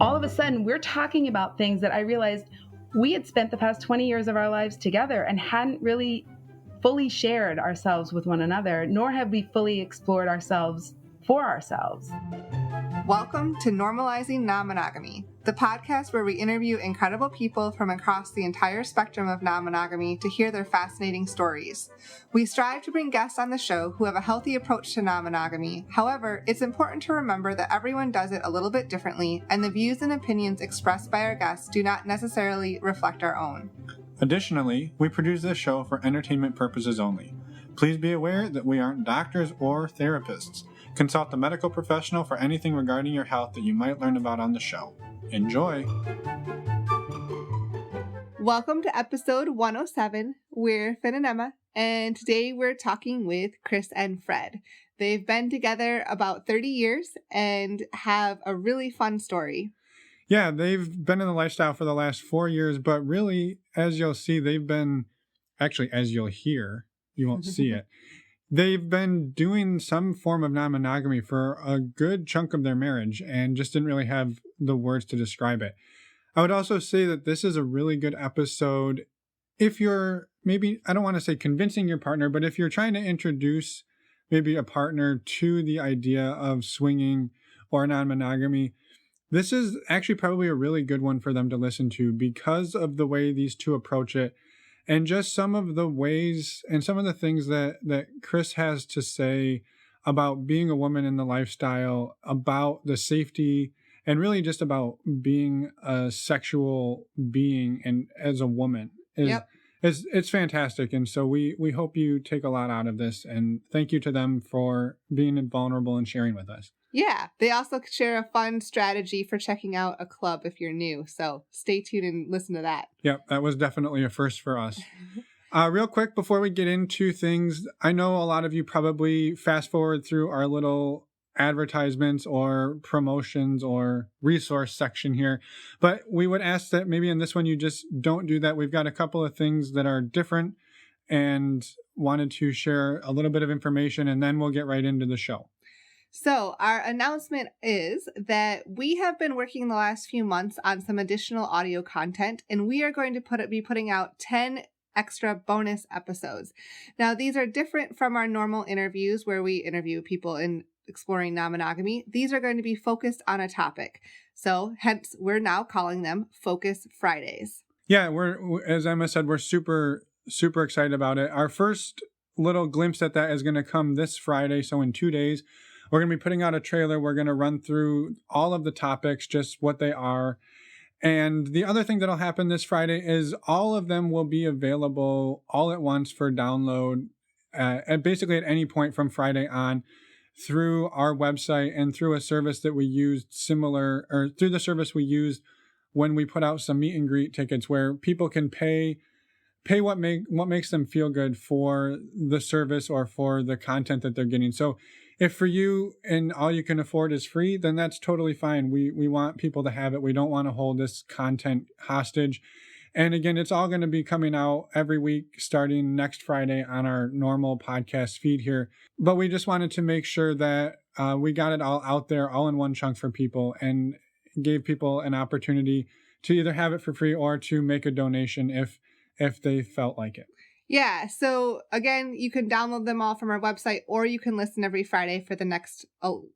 all of a sudden we're talking about things that I realized we had spent the past 20 years of our lives together and hadn't really fully shared ourselves with one another, nor have we fully explored ourselves for ourselves. Welcome to Normalizing Non-Monogamy, the podcast where we interview incredible people from across the entire spectrum of non-monogamy to hear their fascinating stories. We strive to bring guests on the show who have a healthy approach to non-monogamy. However, it's important to remember that everyone does it a little bit differently, and the views and opinions expressed by our guests do not necessarily reflect our own. Additionally, we produce this show for entertainment purposes only. Please be aware that we aren't doctors or therapists. Consult a medical professional for anything regarding your health that you might learn about on the show. Enjoy! Welcome to episode 107. We're Finn and Emma, and today we're talking with Chris and Fred. They've been together about 30 years and have a really fun story. Yeah, they've been in the lifestyle for the last 4 years, but really, as you'll see, they've been, actually, as you'll hear, you won't see it. They've been doing some form of non-monogamy for a good chunk of their marriage and just didn't really have the words to describe it. I would also say that this is a really good episode if you're maybe, I don't want to say convincing your partner, but if you're trying to introduce maybe a partner to the idea of swinging or non-monogamy. This is actually probably a really good one for them to listen to because of the way these two approach it. And just some of the ways and some of the things that Chris has to say about being a woman in the lifestyle, about the safety, and really just about being a sexual being and as a woman. It's fantastic. And so we hope you take a lot out of this. And thank you to them for being vulnerable and sharing with us. Yeah, they also share a fun strategy for checking out a club if you're new. So stay tuned and listen to that. Yep, that was definitely a first for us. Real quick, before we get into things, I know a lot of you probably fast forward through our little advertisements or promotions or resource section here, but we would ask that maybe in this one you just don't do that. We've got a couple of things that are different and wanted to share a little bit of information, and then we'll get right into the show. So our announcement is that we have been working the last few months on some additional audio content, and we are going to be putting out 10 extra bonus episodes. Now, these are different from our normal interviews where we interview people in exploring non-monogamy. These are going to be focused on a topic. So hence, we're now calling them Focus Fridays. Yeah, we're, as Emma said, we're super excited about it. Our first little glimpse at that is going to come this Friday. So in 2 days, we're going to be putting out a trailer. We're going to run through all of the topics, just what they are. And the other thing that'll happen this Friday is all of them will be available all at once for download at basically at any point from Friday on through our website and through a service that we used similar, or through the service we used when we put out some meet and greet tickets where people can pay what makes them feel good for the service or for the content that they're getting. So if for you and all you can afford is free, then that's totally fine. We want people to have it. We don't want to hold this content hostage. And again, it's all going to be coming out every week starting next Friday on our normal podcast feed here. But we just wanted to make sure that we got it all out there, all in one chunk for people, and gave people an opportunity to either have it for free or to make a donation if they felt like it. Yeah, so again, you can download them all from our website, or you can listen every Friday for the next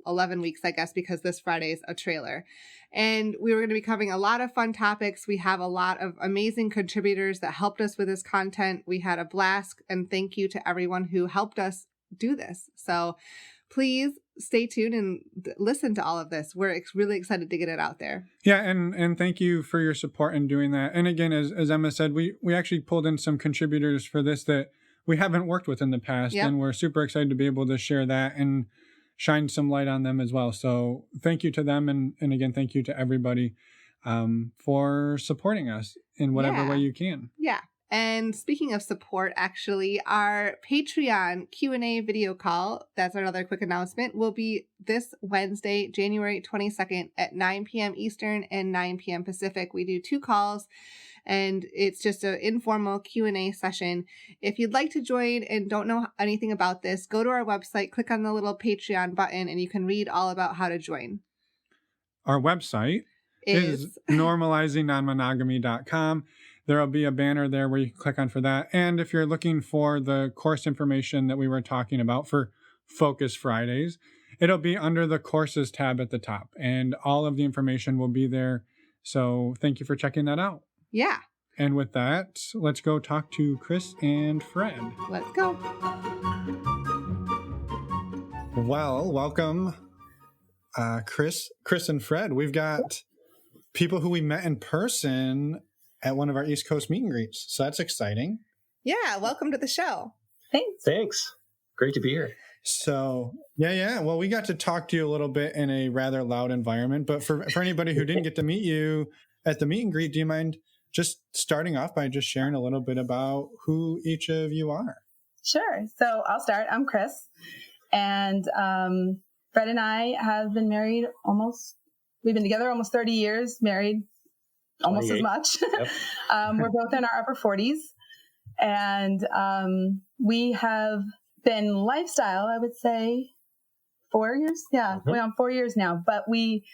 11 weeks, I guess, because this Friday is a trailer. And we were going to be covering a lot of fun topics. We have a lot of amazing contributors that helped us with this content. We had a blast, and thank you to everyone who helped us do this. So please stay tuned and listen to all of this. We're really excited to get it out there. Yeah, and thank you for your support in doing that. And again, as Emma said, we actually pulled in some contributors for this that we haven't worked with in the past. Yep. And we're super excited to be able to share that and shine some light on them as well. So thank you to them. And again, thank you to everybody for supporting us in whatever way you can. Yeah. And speaking of support, actually, our Patreon Q&A video call, that's another quick announcement, will be this Wednesday, January 22nd at 9 p.m. Eastern and 9 p.m. Pacific. We do 2 calls, and it's just an informal Q&A session. If you'd like to join and don't know anything about this, go to our website, click on the little Patreon button, and you can read all about how to join. Our website is normalizingnonmonogamy.com. There'll be a banner there where you can click on for that. And if you're looking for the course information that we were talking about for Focus Fridays, it'll be under the courses tab at the top, and all of the information will be there. So thank you for checking that out. Yeah. And with that, let's go talk to Chris and Fred. Let's go. Well, welcome, Chris and Fred. We've got people who we met in person at one of our East Coast meet and greets. So that's exciting. Yeah. Welcome to the show. Thanks. Great to be here. So, yeah. Well, we got to talk to you a little bit in a rather loud environment. But for anybody who didn't get to meet you at the meet and greet, do you mind just starting off by just sharing a little bit about who each of you are? Sure. So I'll start. I'm Chris. And Fred and I have been married we've been together almost 30 years, married almost as much. Yep. We're both in our upper 40s. And we have been lifestyle, I would say, 4 years. Yeah, we're on 4 years now. But we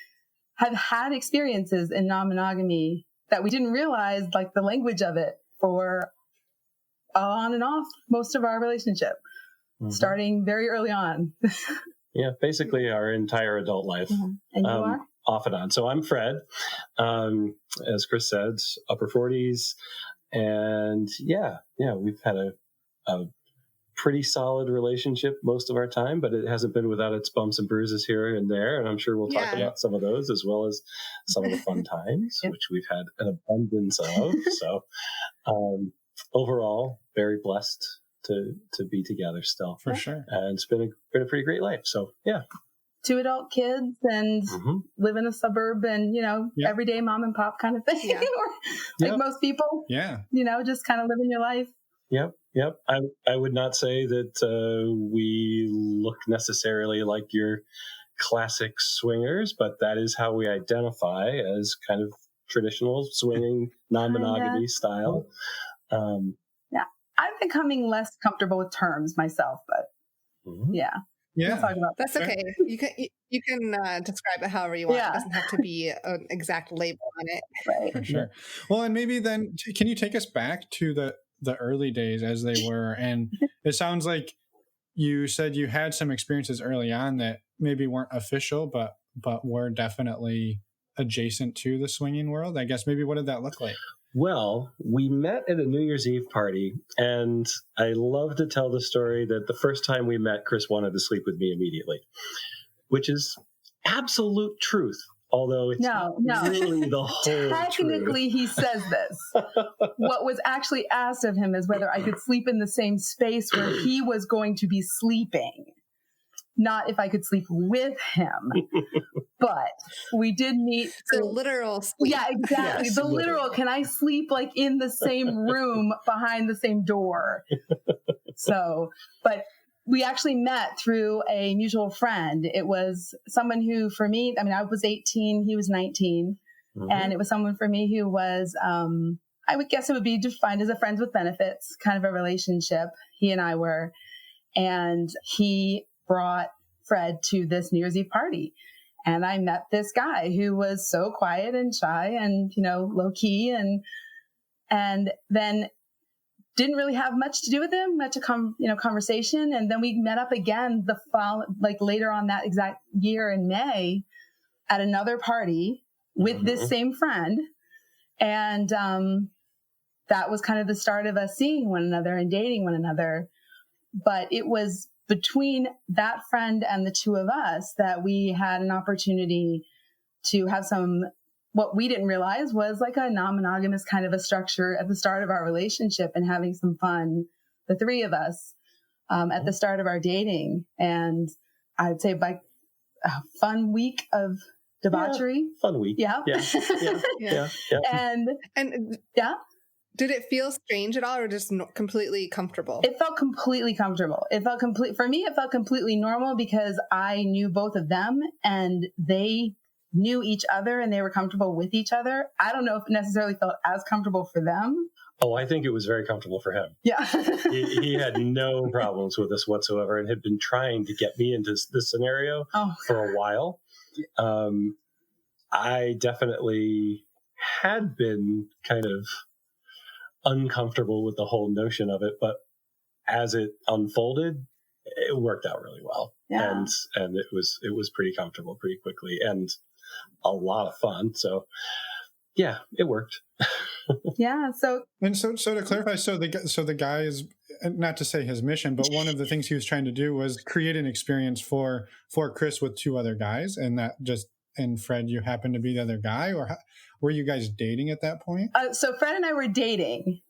have had experiences in non-monogamy that we didn't realize, like the language of it, for on and off most of our relationship, starting very early on. Yeah, basically our entire adult life. And you are? Off and on. So I'm Fred, as Chris said, upper 40s. And yeah, we've had a pretty solid relationship most of our time, but it hasn't been without its bumps and bruises here and there. And I'm sure we'll talk about some of those, as well as some of the fun times, which we've had an abundance of. So overall, very blessed to be together still. For sure. And it's been a pretty great life. So yeah. 2 adult kids and live in a suburb and, everyday mom and pop kind of thing. Yeah. Like most people. Yeah. Just kind of living your life. Yep. I would not say that we look necessarily like your classic swingers, but that is how we identify as kind of traditional swinging non-monogamy style. Yeah. I'm becoming less comfortable with terms myself, but yeah. Yeah, we'll talk about that's okay. You can describe it however you want. It doesn't have to be an exact label on it. Right. For sure. Well, and maybe then, can you take us back to the early days as they were? And it sounds like you said you had some experiences early on that maybe weren't official, but were definitely adjacent to the swinging world. I guess maybe what did that look like? Well, we met at a New Year's Eve party, and I love to tell the story that the first time we met, Chris wanted to sleep with me immediately, which is absolute truth, although it's not really the whole Technically, truth. He says this. What was actually asked of him is whether I could sleep in the same space where he was going to be sleeping. Not if I could sleep with him, but we did meet. The literal sleep. Yeah, exactly. Yes, the literal. Can I sleep like in the same room behind the same door? So, but we actually met through a mutual friend. It was someone who, for me, I was 18, he was 19. And it was someone for me who was, I would guess it would be defined as a friends with benefits kind of a relationship. He and I were, and he brought Fred to this New Year's Eve party. And I met this guy who was so quiet and shy and, low key and then didn't really have much to do with him, much conversation. And then we met up again later on that exact year in May at another party with this same friend. And that was kind of the start of us seeing one another and dating one another. But it was between that friend and the two of us that we had an opportunity to have what we didn't realize was like a non-monogamous kind of a structure at the start of our relationship and having some fun, the three of us, at the start of our dating. And I'd say by a fun week of debauchery. Yeah, fun week. Yeah. Yeah. And yeah. Did it feel strange at all or just completely comfortable? It felt completely comfortable. For me, it felt completely normal because I knew both of them and they knew each other and they were comfortable with each other. I don't know if it necessarily felt as comfortable for them. Oh, I think it was very comfortable for him. Yeah. he had no problems with this whatsoever and had been trying to get me into this scenario for a while. I definitely had been kind of uncomfortable with the whole notion of it, but as it unfolded, it worked out really well. Yeah. And it was pretty comfortable pretty quickly and a lot of fun. So yeah, it worked. Yeah. So to clarify, so the guy is, not to say his mission, but one of the things he was trying to do was create an experience for Chris with two other guys, and Fred, you happen to be the other guy, or were you guys dating at that point? So Fred and I were dating,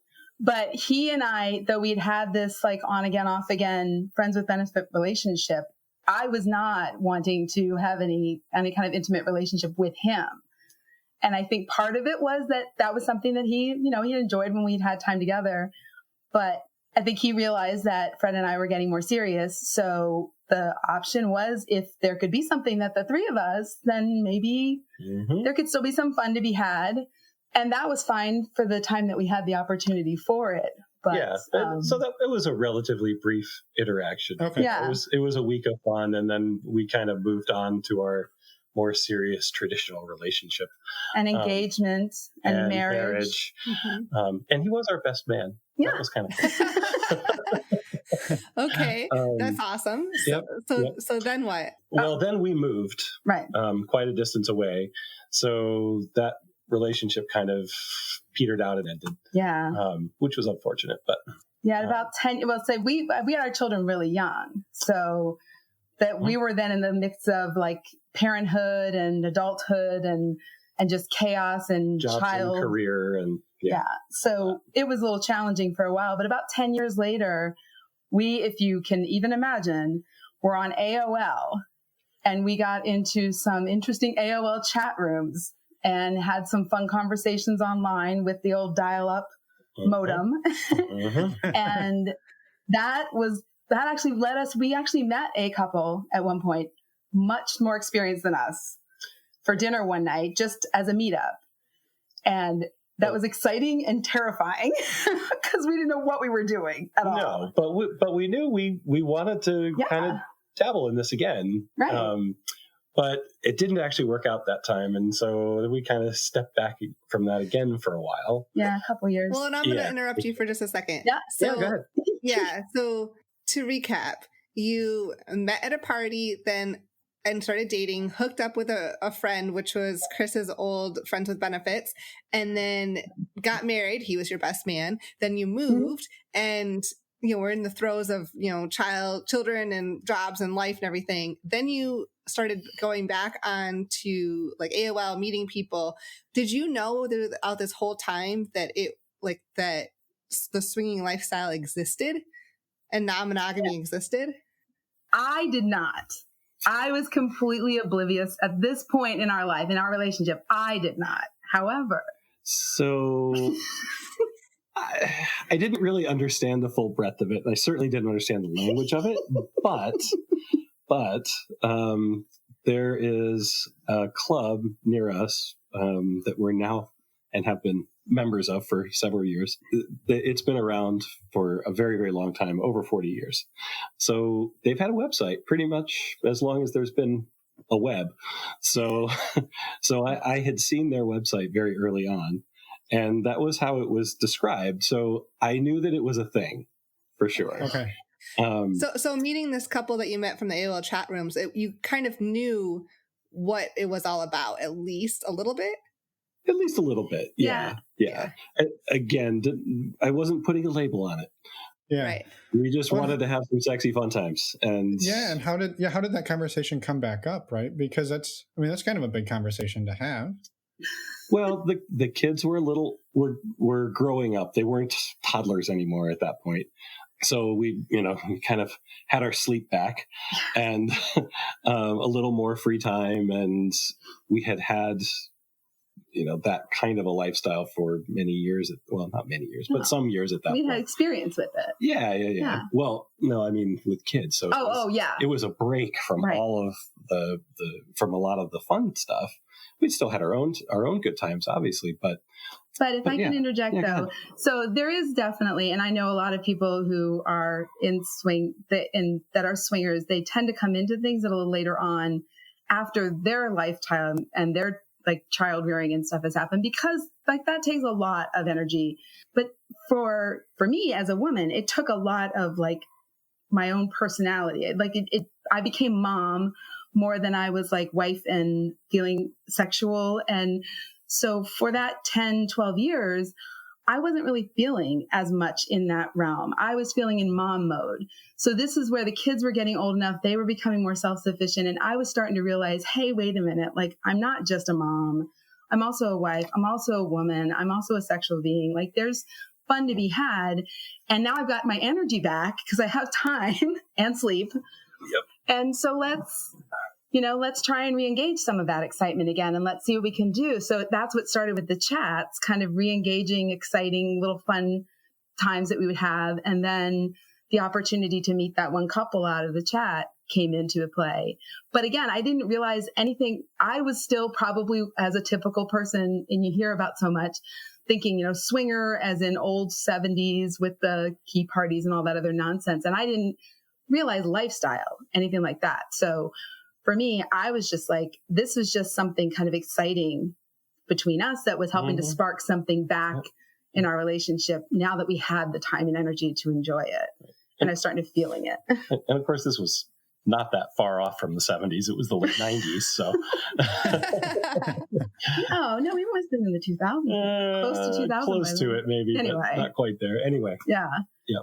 but he and I, though we'd had this like on again, off again, friends with benefit relationship, I was not wanting to have any kind of intimate relationship with him. And I think part of it was that was something that he enjoyed when we'd had time together. But I think he realized that Fred and I were getting more serious. So the option was, if there could be something that the three of us, then maybe there could still be some fun to be had. And that was fine for the time that we had the opportunity for it. But, yeah. So that it was a relatively brief interaction. Okay. Yeah. It was a week of fun, and then we kind of moved on to our more serious traditional relationship and engagement and marriage. And he was our best man. Yeah. That was kind of fun. Okay, that's awesome. So then what? Well, then we moved Right. quite a distance away, so that relationship kind of petered out and ended. Yeah. Which was unfortunate, but yeah, about 10. Well, say we had our children really young, so that we were then in the mix of like parenthood and adulthood and just chaos and jobs child and career and So it was a little challenging for a while, but about 10 years later, we, if you can even imagine, were on AOL, and we got into some interesting AOL chat rooms and had some fun conversations online with the old dial-up modem. And that actually led us, we actually met a couple at one point, much more experienced than us, for dinner one night, just as a meetup. And that was exciting and terrifying because we didn't know what we were doing at all. No, but we knew we wanted to kind of dabble in this again. Right. But it didn't actually work out that time. And so we kind of stepped back from that again for a while. Yeah, a couple years. Well, and I'm going to interrupt you for just a second. Yeah. So, go ahead. Yeah. So to recap, you met at a party then and started dating, hooked up with a friend, which was Chris's old friends with benefits, and then got married. He was your best man. Then you moved and we're in the throes of, children and jobs and life and everything. Then you started going back on to like AOL, meeting people. Did you know throughout this whole time that that the swinging lifestyle existed and non-monogamy existed? I did not. I was completely oblivious at this point in our life, in our relationship. I did not. However. So I didn't really understand the full breadth of it. I certainly didn't understand the language of it, but there is a club near us that we're now and have been members of for several years. It's been around for a very, very long time, over 40 years. So they've had a website pretty much as long as there's been a web. So I had seen their website very early on, and that was how it was described. So I knew that it was a thing for sure. Okay. So meeting this couple that you met from the AOL chat rooms, you kind of knew what it was all about, at least a little bit? At least a little bit. Yeah. Again, I wasn't putting a label on it. Yeah. Right. We just wanted to have some sexy fun times. And and how did that conversation come back up, right? Because that's kind of a big conversation to have. Well, the kids were growing up. They weren't toddlers anymore at that point. So we kind of had our sleep back and a little more free time. And we had that kind of a lifestyle for many years. Well, not many years, but some years at that point. We had experience with it. Yeah. Well, no, I mean with kids. So it was a break from all of from a lot of the fun stuff. We still had our own good times, obviously, but if I can interject though, so there is definitely, and I know a lot of people who are in that are swingers, they tend to come into things a little later on after their lifetime and their like child rearing and stuff has happened, because like that takes a lot of energy. But for me as a woman, it took a lot of like my own personality. Like I became mom more than I was like wife and feeling sexual. And so for that 10, 12 years, I wasn't really feeling as much in that realm. I was feeling in mom mode. So this is where the kids were getting old enough. They were becoming more self-sufficient. And I was starting to realize, hey, wait a minute. Like, I'm not just a mom. I'm also a wife. I'm also a woman. I'm also a sexual being. Like, there's fun to be had. And now I've got my energy back because I have time and sleep. Yep. And so let's try and re-engage some of that excitement again, and let's see what we can do. So that's what started with the chats, kind of re-engaging, exciting, little fun times that we would have. And then the opportunity to meet that one couple out of the chat came into play. But again, I didn't realize anything. I was still probably, as a typical person, and you hear about so much, thinking, swinger as in old 70s with the key parties and all that other nonsense. And I didn't realize lifestyle, anything like that. So for me, I was just like, this was just something kind of exciting between us that was helping to spark something back in our relationship now that we had the time and energy to enjoy it. And I started feeling it. And of course, this was not that far off from the 70s. It was the late 90s. So, oh, no, we must have been in the 2000s. Close to 2000. Close to it, maybe. Anyway. But not quite there. Anyway. Yeah. Yep.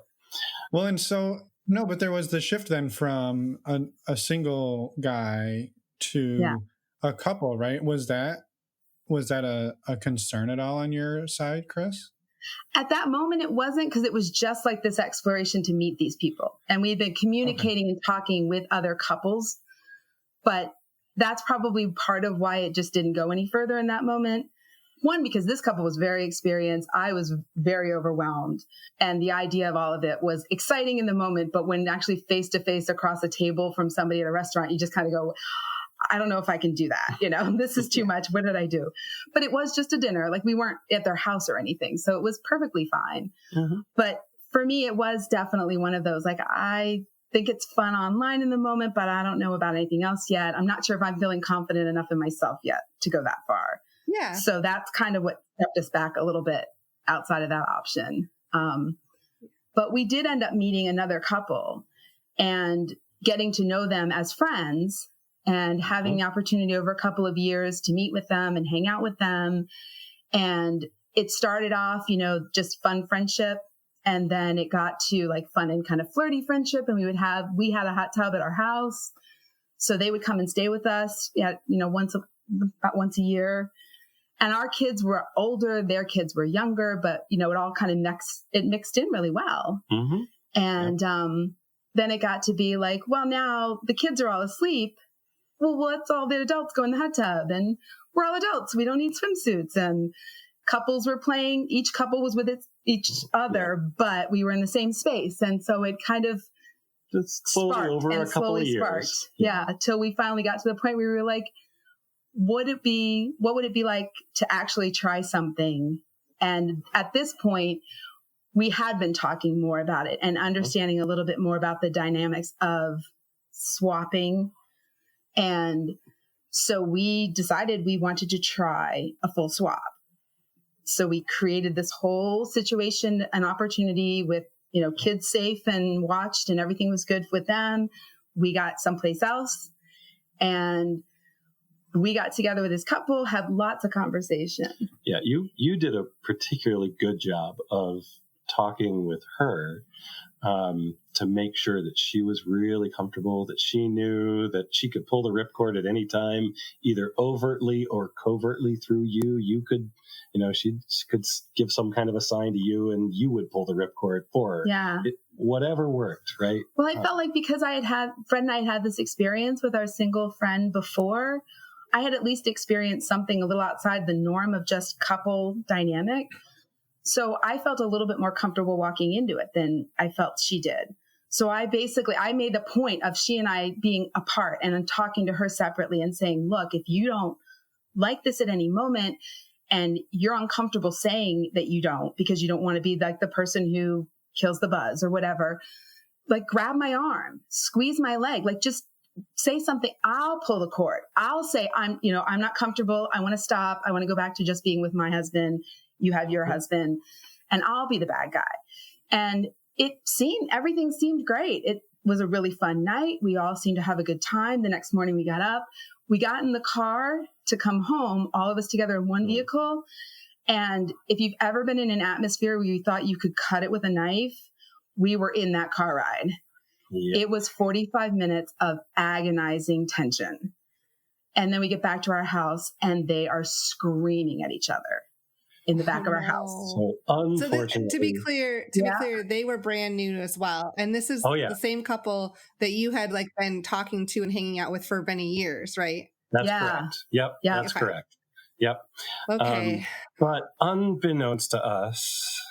Well, and so, no, but there was the shift then from a single guy to a couple, right? Was that a concern at all on your side, Chris? At that moment, it wasn't, because it was just like this exploration to meet these people. And we had been communicating and talking with other couples, but that's probably part of why it just didn't go any further in that moment. One, because this couple was very experienced. I was very overwhelmed. And the idea of all of it was exciting in the moment. But when actually face to face across a table from somebody at a restaurant, you just kind of go, I don't know if I can do that. This is too much. What did I do? But it was just a dinner. Like, we weren't at their house or anything. So it was perfectly fine. Mm-hmm. But for me, it was definitely one of those, like, I think it's fun online in the moment, but I don't know about anything else yet. I'm not sure if I'm feeling confident enough in myself yet to go that far. Yeah. So that's kind of what kept us back a little bit outside of that option. But we did end up meeting another couple and getting to know them as friends and having the opportunity over a couple of years to meet with them and hang out with them. And it started off, just fun friendship. And then it got to like fun and kind of flirty friendship. And we had a hot tub at our house. So they would come and stay with us, about once a year. And our kids were older, their kids were younger, but, it all kind of mixed in really well. Mm-hmm. And then it got to be like, well, now the kids are all asleep. Well, let's all the adults go in the hot tub, and we're all adults. We don't need swimsuits. And couples were playing. Each couple was with each other, but we were in the same space. And so it kind of just slowly over a couple of years. Yeah. Till we finally got to the point where we were like, what would it be like to actually try something? And at this point, we had been talking more about it and understanding a little bit more about the dynamics of swapping. And so we decided we wanted to try a full swap. So we created this whole situation, an opportunity with, kids safe and watched, and everything was good with them. We got someplace else, and we got together with this couple, had lots of conversation. Yeah, you did a particularly good job of talking with her to make sure that she was really comfortable, that she knew that she could pull the ripcord at any time, either overtly or covertly through you. You could, she could give some kind of a sign to you and you would pull the ripcord for her. Yeah. Whatever worked, right? Well, I felt like because Fred and I had this experience with our single friend before, I had at least experienced something a little outside the norm of just couple dynamic. So I felt a little bit more comfortable walking into it than I felt she did. So I made the point of she and I being apart and then talking to her separately and saying, look, if you don't like this at any moment and you're uncomfortable saying that you don't because you don't want to be like the person who kills the buzz or whatever, like grab my arm, squeeze my leg, like just say something, I'll pull the cord. I'll say, I'm not comfortable. I want to stop. I want to go back to just being with my husband. You have your husband, and I'll be the bad guy. And everything seemed great. It was a really fun night. We all seemed to have a good time. The next morning we got up, we got in the car to come home, all of us together in one vehicle. And if you've ever been in an atmosphere where you thought you could cut it with a knife, we were in that car ride. Yep. It was 45 minutes of agonizing tension. And then we get back to our house and they are screaming at each other in the back of our house. So unfortunately, to be clear, they were brand new as well. And this is the same couple that you had like been talking to and hanging out with for many years, right? That's correct. Yep. That's correct. Yep. Okay. But unbeknownst to us,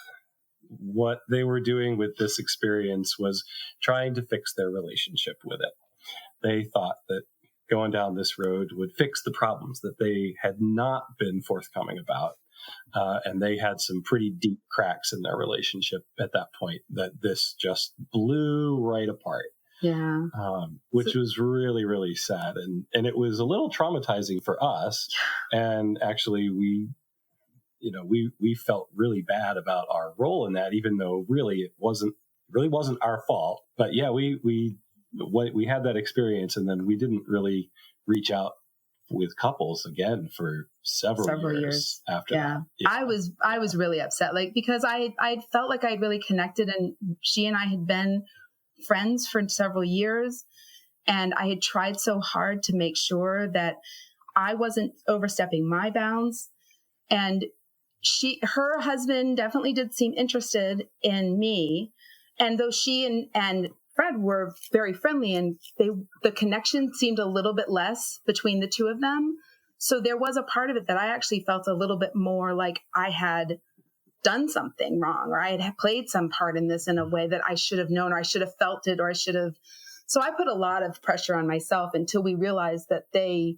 what they were doing with this experience was trying to fix their relationship with it. They thought that going down this road would fix the problems that they had not been forthcoming about. And they had some pretty deep cracks in their relationship at that point that this just blew right apart. Yeah. Which was really, really sad. And it was a little traumatizing for us. And actually we felt really bad about our role in that, even though really it wasn't our fault. But yeah, we had that experience, and then we didn't really reach out with couples again for several years after that. Yeah. I was really upset, like, because I felt like I'd really connected, and she and I had been friends for several years, and I had tried so hard to make sure that I wasn't overstepping my bounds. And her husband definitely did seem interested in me. And though she and Fred were very friendly, and the connection seemed a little bit less between the two of them. So there was a part of it that I actually felt a little bit more like I had done something wrong, or I had played some part in this in a way that I should have known, or I should have felt it, or I should have. So I put a lot of pressure on myself until we realized that they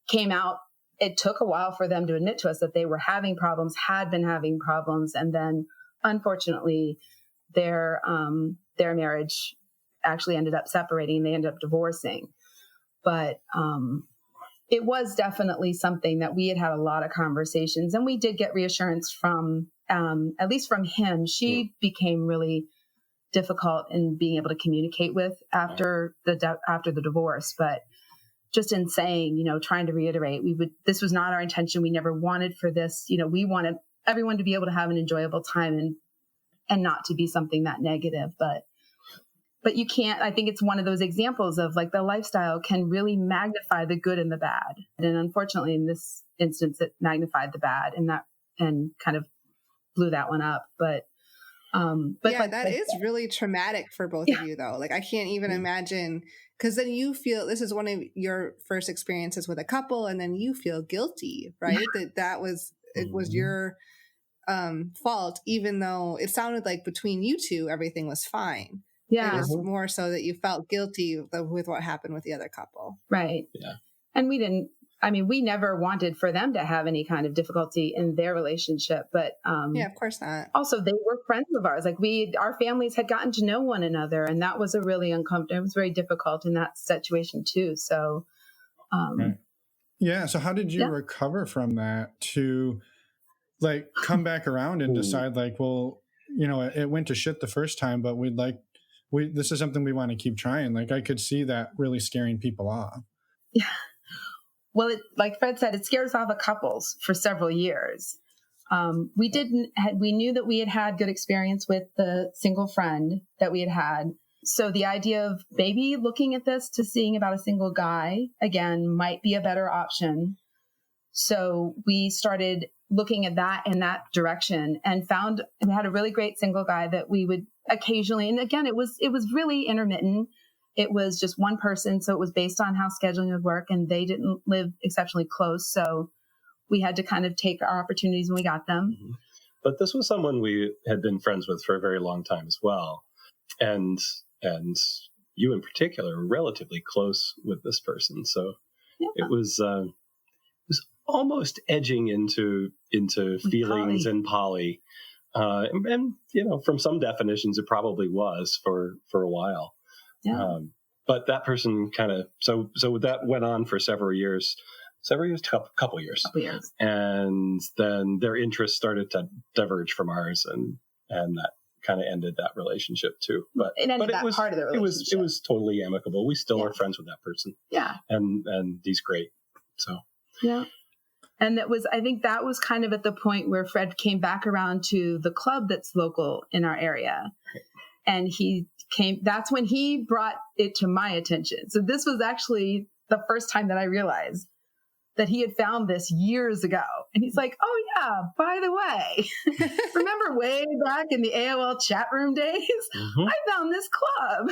came out. It took a while for them to admit to us that they were having problems, had been having problems. And then unfortunately their marriage actually ended up separating. They ended up divorcing. But it was definitely something that we had a lot of conversations, and we did get reassurance from, at least from him. She became really difficult in being able to communicate with after the divorce. But just in saying, trying to reiterate, this was not our intention. We never wanted for this. We wanted everyone to be able to have an enjoyable time and not to be something that negative. But you can't, I think it's one of those examples of like the lifestyle can really magnify the good and the bad. And unfortunately in this instance, it magnified the bad and kind of blew that one up. But yeah, that is really traumatic for both of you though. Like I can't even imagine, because then you feel this is one of your first experiences with a couple, and then you feel guilty, right? It was your fault, even though it sounded like between you two everything was fine. Yeah, it was more so that you felt guilty with what happened with the other couple, right? Yeah, and we never wanted for them to have any kind of difficulty in their relationship, but of course not. Also, they were friends of ours. Like our families had gotten to know one another, and that was a really uncomfortable. It was very difficult in that situation too. So, right. Yeah. So, how did you recover from that to like come back around and decide like, well, it went to shit the first time, but this is something we want to keep trying. Like I could see that really scaring people off. Yeah. Well, like Fred said, it scares off of couples for several years. We knew that we had had good experience with the single friend that we had had. So the idea of maybe looking at this to seeing about a single guy again might be a better option. So we started looking at that in that direction and we had a really great single guy that we would occasionally, and again, it was really intermittent. It was just one person. So it was based on how scheduling would work, and they didn't live exceptionally close. So we had to kind of take our opportunities when we got them. Mm-hmm. But this was someone we had been friends with for a very long time as well. And you in particular were relatively close with this person. So it was almost edging into feelings and poly. And from some definitions, it probably was for a while. Yeah. but that person kind of, so that went on for couple years, and then their interests started to diverge from ours, and that kind of ended that relationship too. But it was part of the relationship. It was totally amicable. We still are friends with that person. Yeah, and he's great. So yeah. And I think that was kind of at the point where Fred came back around to the club that's local in our area. And that's when he brought it to my attention. So this was actually the first time that I realized that he had found this years ago. And he's like, oh yeah, by the way, remember way back in the AOL chat room days, I found this club.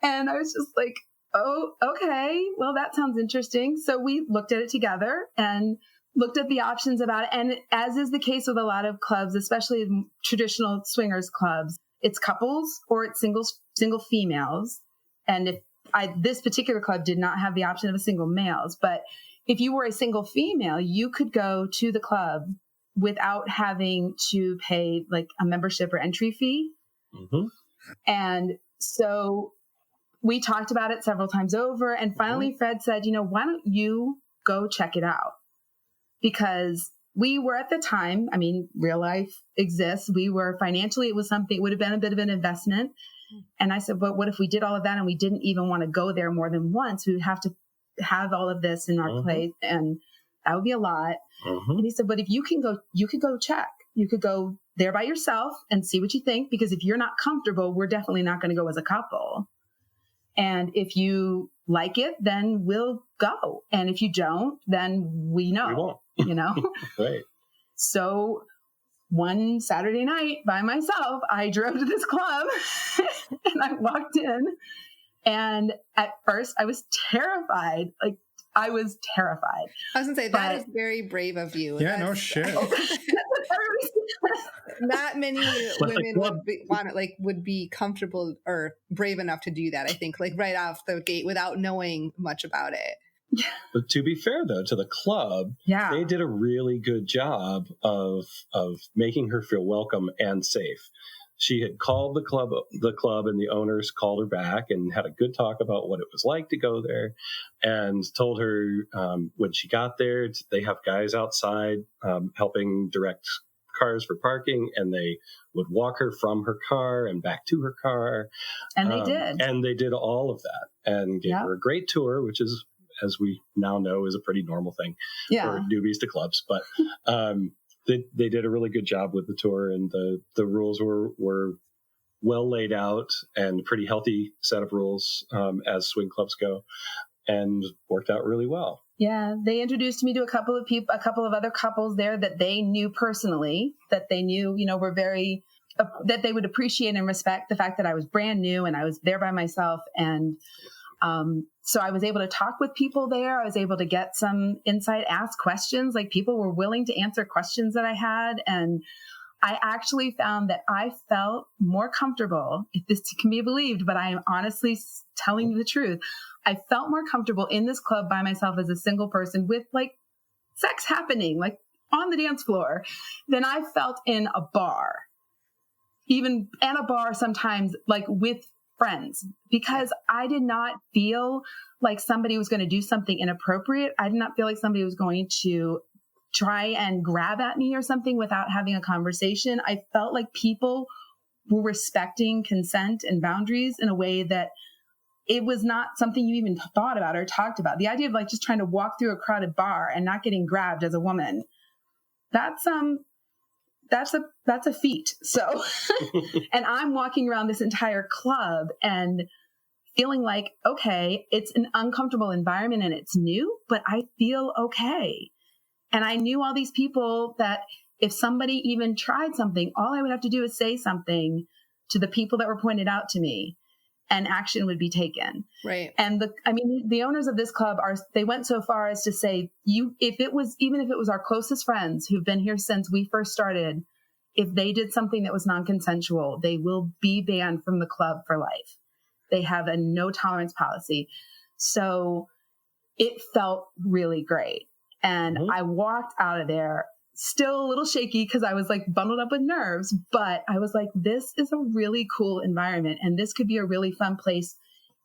And I was just like, oh, okay, well, that sounds interesting. So we looked at it together and looked at the options about it. And as is the case with a lot of clubs, especially traditional swingers clubs, it's couples or it's single females. And this particular club did not have the option of a single males, but if you were a single female, you could go to the club without having to pay like a membership or entry fee. And so we talked about it several times over. And finally, Fred said, why don't you go check it out? Because we were at the time, I mean, real life exists. We were financially, it would have been a bit of an investment. And I said, but what if we did all of that and we didn't even want to go there more than once? We would have to have all of this in our plate, and that would be a lot. And he said, but if you could go check. You could go there by yourself and see what you think, because if you're not comfortable, we're definitely not going to go as a couple. And if you like it, then we'll go. And if you don't, then we know, we won't. Right. So one Saturday night by myself, I drove to this club and I walked in. And at first I was terrified. I was going to say, that is very brave of you. Yeah, no shit. Not many women would be comfortable or brave enough to do that, I think, right off the gate without knowing much about it. But to be fair, though, to the club, they did a really good job of making her feel welcome and safe. She had called the club, and the owners called her back and had a good talk about what it was like to go there, and told her when she got there, they have guys outside helping direct cars for parking, and they would walk her from her car and back to her car. And they did. And they did all of that and gave her a great tour, which is, as we now know, is a pretty normal thing for newbies to clubs. But they did a really good job with the tour, and the rules were well laid out and pretty healthy set of rules as swing clubs go, and worked out really well. Yeah, they introduced me to a couple of other couples there that they knew personally, that they knew, were very, that they would appreciate and respect the fact that I was brand new and I was there by myself. And so I was able to talk with people there. I was able to get some insight, ask questions. Like, people were willing to answer questions that I had. And I actually found that I felt more comfortable, if this can be believed, but I am honestly telling you the truth. I felt more comfortable in this club by myself as a single person with sex happening, on the dance floor, than I felt in a bar, even at a bar sometimes, with friends, because I did not feel like somebody was going to do something inappropriate. I did not feel like somebody was going to try and grab at me or something without having a conversation. I felt like people were respecting consent and boundaries in a way that it was not something you even thought about or talked about. The idea of just trying to walk through a crowded bar and not getting grabbed as a woman, that's a feat. So, and I'm walking around this entire club and feeling like, okay, it's an uncomfortable environment and it's new, but I feel okay. And I knew all these people that if somebody even tried something, all I would have to do is say something to the people that were pointed out to me, and action would be taken. Right. And the owners of this club they went so far as to say, even if it was our closest friends who've been here since we first started, if they did something that was non-consensual, they will be banned from the club for life. They have a no tolerance policy. So it felt really great. And I walked out of there still a little shaky because I was bundled up with nerves, but I was like, this is a really cool environment and this could be a really fun place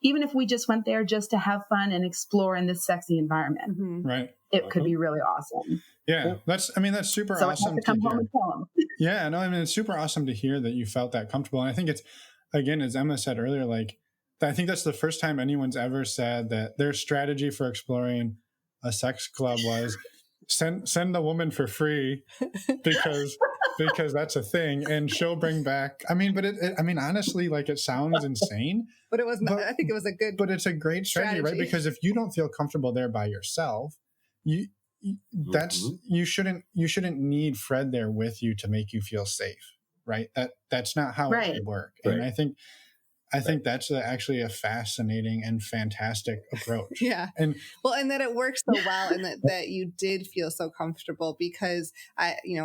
even if we just went there just to have fun and explore in this sexy environment, Right. it could be really awesome. Yeah. That's super So awesome I have to come home and tell them. Yeah, no, I mean, it's super awesome to hear that you felt that comfortable. And I think it's, again, as Emma said earlier, like, I think that's the first time anyone's ever said that their strategy for exploring a sex club was send the woman for free because that's a thing, and she'll bring back. I mean, but I mean, honestly, like, it sounds insane, But it was not, I think it was a good, but it's a great strategy, right? Because if you don't feel comfortable there by yourself, you shouldn't need Fred there with you to make you feel safe, right? That's not how it should work. Right. And I think that's actually a fascinating and fantastic approach. Yeah. And that it works so well, and that you did feel so comfortable, because as you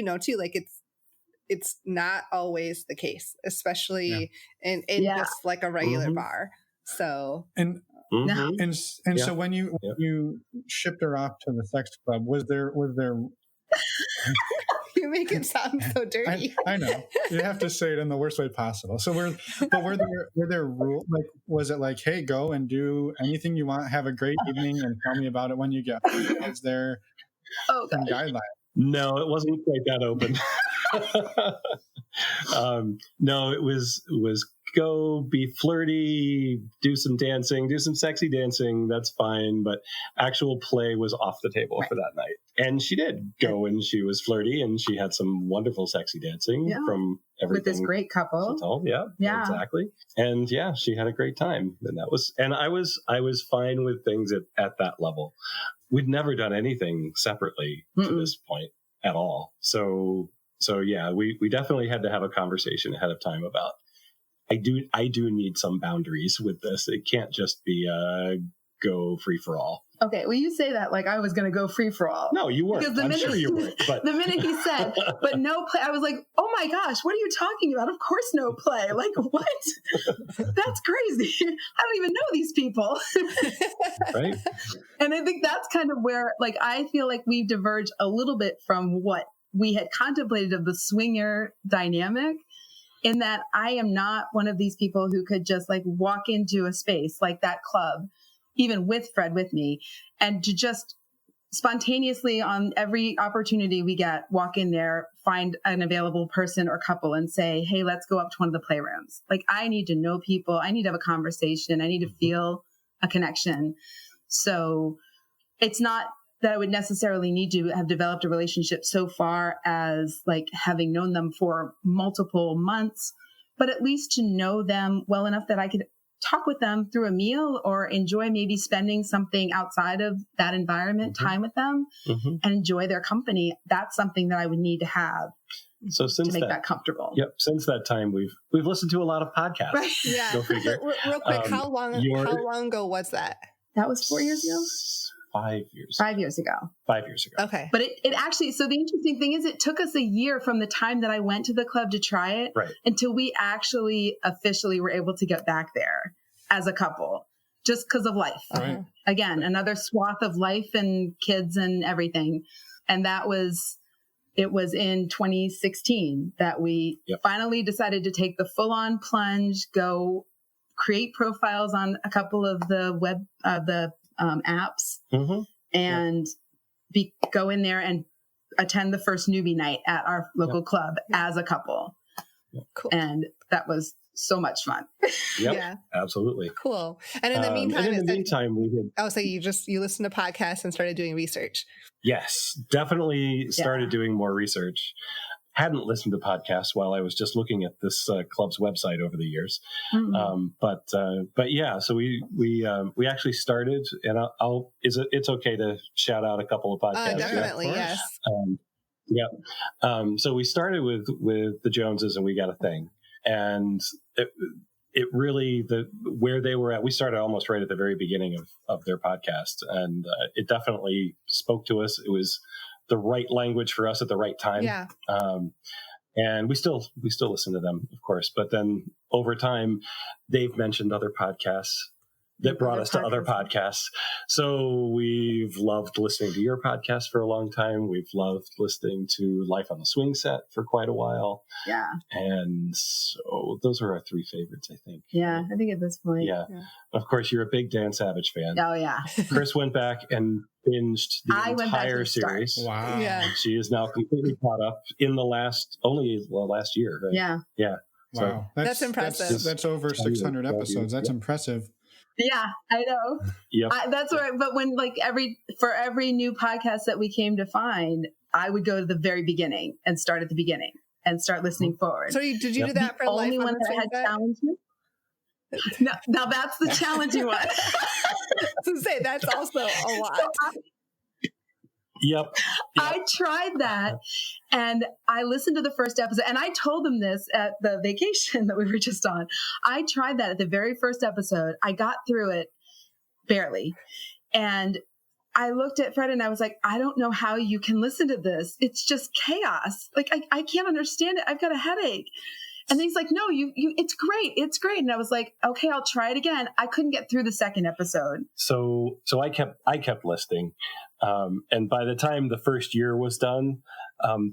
know too, like, it's not always the case, especially in just like a regular bar. So so when you shipped her off to the sex club, was there you make it sound so dirty. I know, you have to say it in the worst way possible. So were there rules? Like, was it like, hey, go and do anything you want, have a great evening, and tell me about it when you get home? Was there some guidelines? No, it wasn't quite that open. No, it was go be flirty, do some dancing, do some sexy dancing. That's fine. But actual play was off the table for that night. And she did go, and she was flirty, and she had some wonderful sexy dancing from everything. With this great couple. Yeah, exactly. And she had a great time. And I was fine with things at that level. We'd never done anything separately to this point at all. So we definitely had to have a conversation ahead of time about, I do need some boundaries with this. It can't just be go free for all. Okay, well, you say that like I was going to go free for all. No, you weren't. I'm sure you weren't. But the minute he said, but no play, I was like, oh my gosh, what are you talking about? Of course, no play. Like, what? That's crazy. I don't even know these people. Right. And I think that's kind of where, like, I feel like we've diverged a little bit from what we had contemplated of the swinger dynamic, in that I am not one of these people who could just like walk into a space like that club, even with Fred with me, and to just spontaneously, on every opportunity we get, walk in there, find an available person or couple and say, hey, let's go up to one of the playrooms. Like, I need to know people. I need to have a conversation. I need to feel a connection. So it's not that I would necessarily need to have developed a relationship so far as like having known them for multiple months, but at least to know them well enough that I could talk with them through a meal or enjoy maybe spending something outside of that environment, time with them, and enjoy their company. That's something that I would need to have to make that comfortable. Yep. Since that time, we've listened to a lot of podcasts. Right. Yeah. Go figure. Real quick, how long ago was that? That was 4 years ago. 5 years. 5 years ago. 5 years ago. Okay. But it actually, so the interesting thing is it took us a year from the time that I went to the club to try it until we actually officially were able to get back there as a couple, just because of life. Right. Again, another swath of life and kids and everything. And it was in 2016 that we finally decided to take the full on plunge, go create profiles on a couple of the web, apps, and go in there and attend the first newbie night at our local club as a couple. Cool. And that was so much fun. Yep, yeah, absolutely. Cool. And in the meantime, we did. Oh, so you listened to podcasts and started doing research. Yes, definitely started doing more research. Hadn't listened to podcasts while I was just looking at this club's website over the years. But yeah, so we actually started, and it's okay to shout out a couple of podcasts. Definitely, yes. So we started with the Joneses, and We Got a Thing, and it really, where they were at, we started almost right at the very beginning of their podcast, and it definitely spoke to us. It was the right language for us at the right time. Yeah. And we still listen to them, of course, but then over time they've mentioned other podcasts that brought us to other podcasts. So we've loved listening to your podcast for a long time. We've loved listening to Life on the Swing Set for quite a while. Yeah. And so those are our three favorites, I think. Yeah, I think at this point. Yeah. Of course, you're a big Dan Savage fan. Oh, yeah. Chris went back and binged the entire series. Wow. Yeah. And she is now completely caught up in the last year, right? Yeah. Yeah. Wow. That's impressive. That's over 600 episodes. That's impressive. Yeah, I know. Yep. That's right. But when for every new podcast that we came to find, I would go to the very beginning and start at the beginning and start listening forward. So did you do that for only Life on one the that Swing had Set? challenged me? No, now that's the challenging one. To say that's also a lot. Yep. I tried that and I listened to the first episode and I told them this at the vacation that we were just on. I tried that at the very first episode. I got through it barely. And I looked at Fred and I was like, I don't know how you can listen to this. It's just chaos. Like, I can't understand it. I've got a headache. And he's like, no, it's great. It's great. And I was like, okay, I'll try it again. I couldn't get through the second episode. So I kept listening. And by the time the first year was done,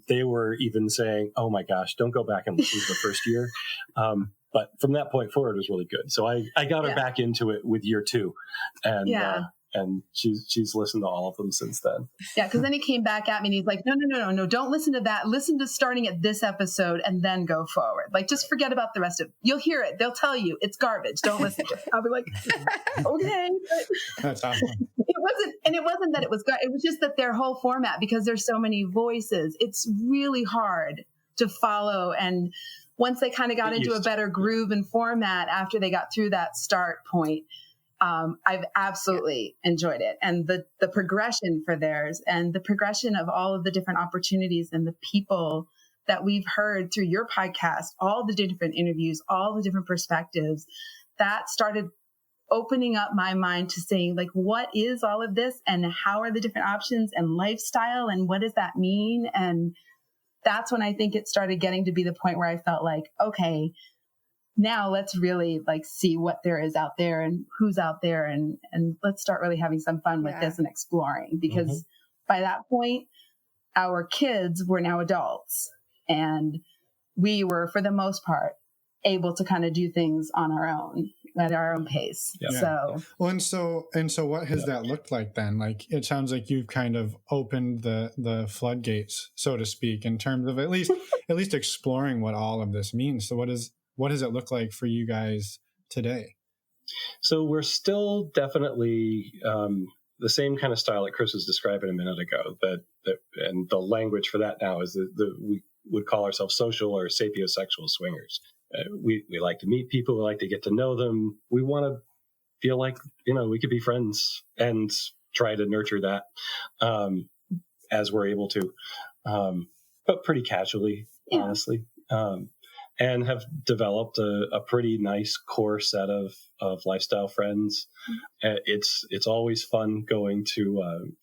they were even saying, oh my gosh, don't go back and listen to the first year. But from that point forward, it was really good. So I got her back into it with year two. And she's listened to all of them since then. Yeah, because then he came back at me and he's like, no, don't listen to that. Listen to starting at this episode and then go forward. Like, just forget about the rest of it. You'll hear it. They'll tell you it's garbage. Don't listen to it. I'll be like, okay. That's awesome. It wasn't that it was good. It was just that their whole format, because there's so many voices, it's really hard to follow. And once they kind of got into a better groove and format after they got through that start point, I've absolutely enjoyed it. And the progression for theirs and the progression of all of the different opportunities and the people that we've heard through your podcast, all the different interviews, all the different perspectives, that started opening up my mind to saying, like, what is all of this and how are the different options and lifestyle and what does that mean? And that's when I think it started getting to be the point where I felt like, okay, now let's really like see what there is out there and who's out there and let's start really having some fun with this and exploring, because by that point, our kids were now adults and we were, for the most part, able to kind of do things on our own at our own pace. Yeah. So, well, and so what has that looked like then? Like, it sounds like you've kind of opened the floodgates, so to speak, in terms of at least exploring what all of this means. So what does it look like for you guys today? So we're still definitely the same kind of style that Chris was describing a minute ago. That and the language for that now is that we would call ourselves social or sapiosexual swingers. We like to meet people. We like to get to know them. We want to feel like, we could be friends and try to nurture that as we're able to, but pretty casually, honestly. And have developed a pretty nice core set of lifestyle friends. It's always fun going to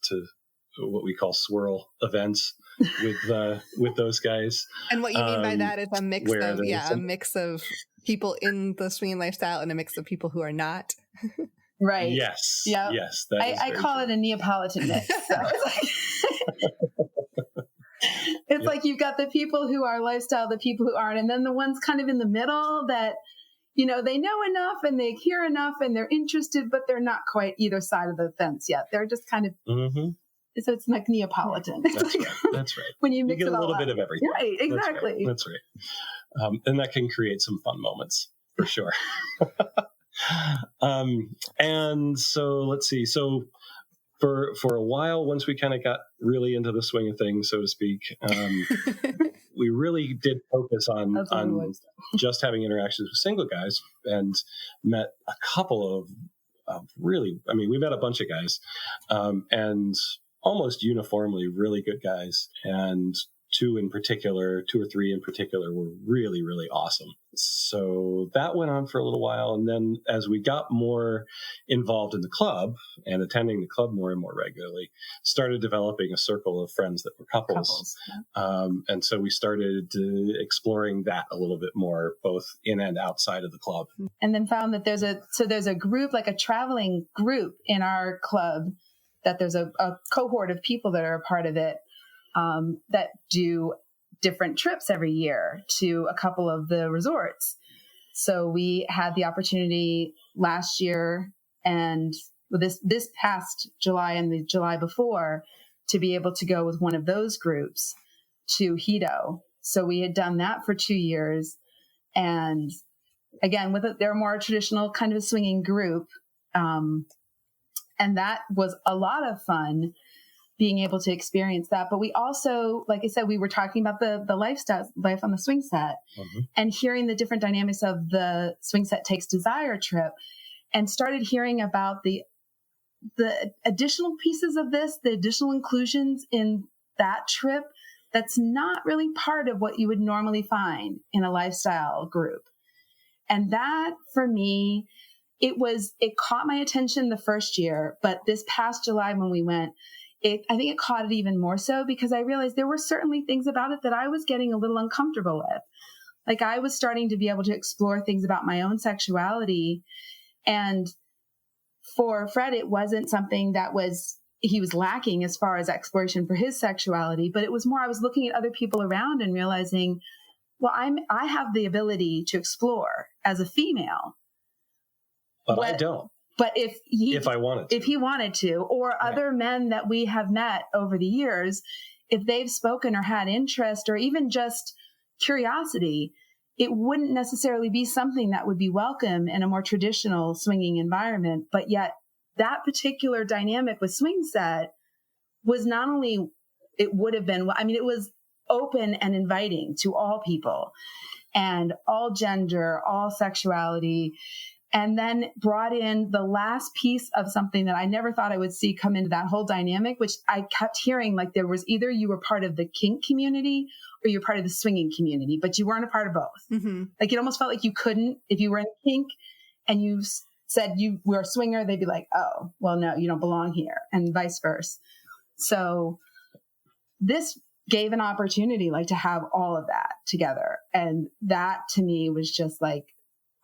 what we call swirl events with those guys. And what you mean by that is a mix of people in the swinging lifestyle and a mix of people who are not. Right. Yes. Yeah. Yes. I call it a Neapolitan mix. So it's like you've got the people who are lifestyle, the people who aren't, and then the ones kind of in the middle that, they know enough and they hear enough and they're interested, but they're not quite either side of the fence yet. They're just kind of, so it's like Neapolitan. That's right. When you mix get it a all little up. bit of everything. Right, exactly. That's right. And that can create some fun moments for sure. And so let's see. So for a while, once we kind of got really into the swing of things, so to speak, we really did focus on just having interactions with single guys, and met a couple of really, we met a bunch of guys, and almost uniformly really good guys, and two or three in particular were really, really awesome. So that went on for a little while. And then as we got more involved in the club and attending the club more and more regularly, started developing a circle of friends that were couples. And so we started exploring that a little bit more, both in and outside of the club. And then found that there's a group, like a traveling group in our club, that there's a cohort of people that are a part of it, that do different trips every year to a couple of the resorts. So we had the opportunity last year and this past July and the July before to be able to go with one of those groups to Hito. So we had done that for 2 years. And again, they're a more traditional kind of swinging group. And that was a lot of fun, being able to experience that. But we also, like I said, we were talking about the life on the swing set, and hearing the different dynamics of the Swing Set Takes Desire trip, and started hearing about the additional pieces of this, the additional inclusions in that trip that's not really part of what you would normally find in a lifestyle group. And that, for me, it caught my attention the first year, but this past July when we went, I think it caught it even more so, because I realized there were certainly things about it that I was getting a little uncomfortable with. Like, I was starting to be able to explore things about my own sexuality. And for Fred, it wasn't something that he was lacking as far as exploration for his sexuality, but it was more, I was looking at other people around and realizing, well, I have the ability to explore as a female. But I don't. But if I wanted to. If he wanted to, or other men that we have met over the years, if they've spoken or had interest or even just curiosity, it wouldn't necessarily be something that would be welcome in a more traditional swinging environment. But yet that particular dynamic with Swing Set was not only, it would have been, I mean, it was open and inviting to all people and all gender, all sexuality. And then brought in the last piece of something that I never thought I would see come into that whole dynamic, which I kept hearing, like, there was either you were part of the kink community or you're part of the swinging community, but you weren't a part of both. Mm-hmm. Like, it almost felt like you couldn't, if you were in kink and you said you were a swinger, they'd be like, oh, well, no, you don't belong here, and vice versa. So this gave an opportunity, like, to have all of that together. And that to me was just like,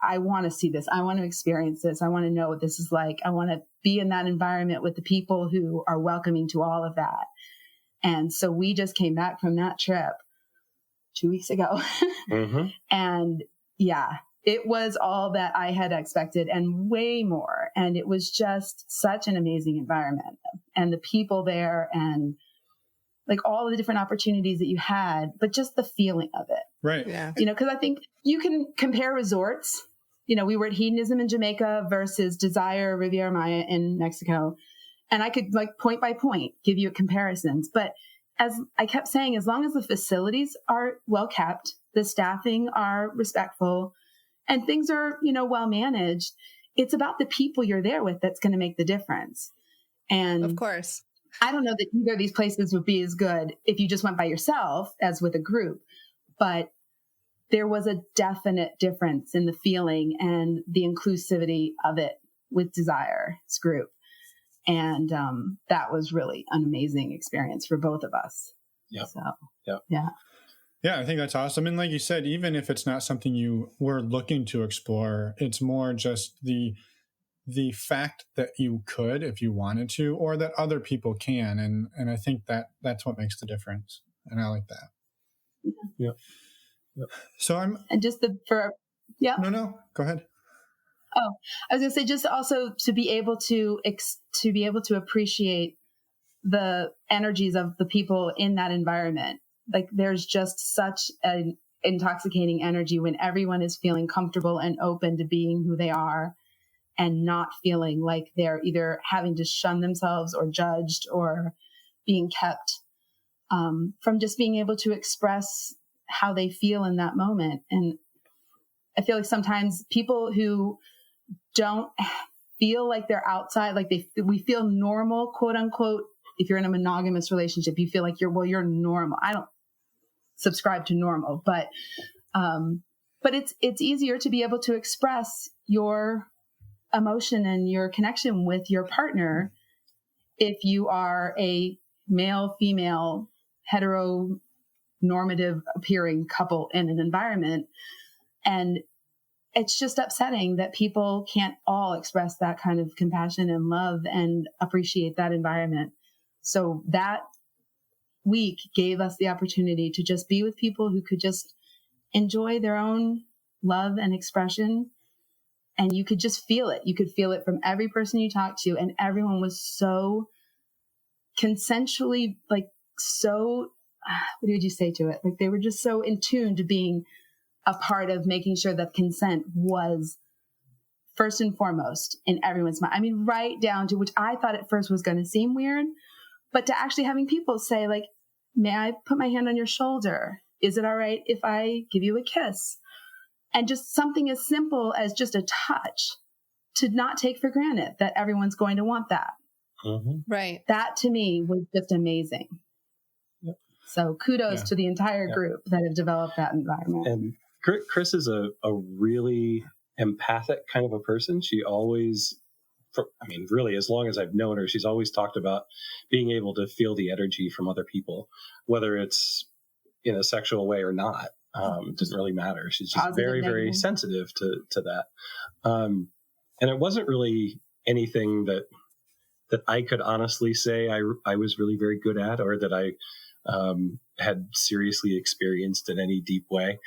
I want to see this. I want to experience this. I want to know what this is like. I want to be in that environment with the people who are welcoming to all of that. And so we just came back from that trip 2 weeks ago. Mm-hmm. And yeah, it was all that I had expected and way more. And it was just such an amazing environment, and the people there, and like all the different opportunities that you had, but just the feeling of it. Right. Yeah. You know, because I think you can compare resorts. You know, we were at Hedonism in Jamaica versus Desire Riviera Maya in Mexico. And I could, like, point by point give you comparisons. But as I kept saying, as long as the facilities are well kept, the staffing are respectful, and things are, you know, well managed, it's about the people you're there with that's going to make the difference. And of course, I don't know that either of these places would be as good if you just went by yourself as with a group, but there was a definite difference in the feeling and the inclusivity of it with Desire's group. And that was really an amazing experience for both of us. Yeah. So, yeah. Yeah, I think that's awesome. And like you said, even if it's not something you were looking to explore, it's more just the fact that you could, if you wanted to, or that other people can. And I think that's what makes the difference. And I like that. Yeah. So and just No, go ahead. Oh, I was gonna say, just also to be able to appreciate the energies of the people in that environment. Like, there's just such an intoxicating energy when everyone is feeling comfortable and open to being who they are, and not feeling like they're either having to shun themselves or judged or being kept from just being able to express how they feel in that moment. And I feel like sometimes people who don't feel like they're outside, like we feel normal, quote unquote. If you're in a monogamous relationship, you feel like you're normal. subscribe to normal, but it's easier to be able to express your emotion and your connection with your partner if you are a male, female, heteronormative appearing couple in an environment. And it's just upsetting that people can't all express that kind of compassion and love and appreciate that environment. So that week gave us the opportunity to just be with people who could just enjoy their own love and expression. And you could just feel it. You could feel it from every person you talked to. And everyone was so consensually, like, so, what would you say to it? Like, they were just so in tune to being a part of making sure that consent was first and foremost in everyone's mind. I mean, right down to, which I thought at first was going to seem weird, but to actually having people say, like, may I put my hand on your shoulder? Is it all right if I give you a kiss? And just something as simple as just a touch, to not take for granted that everyone's going to want that. Mm-hmm. Right. That to me was just amazing. Yep. So kudos to the entire group that have developed that environment. And Chris is a really empathic kind of a person. She always, really, as long as I've known her, she's always talked about being able to feel the energy from other people, whether it's in a sexual way or not. It doesn't really matter. She's just Positive, very, very negative. sensitive to that. And it wasn't really anything that I could honestly say I was really very good at, or that I had seriously experienced in any deep way.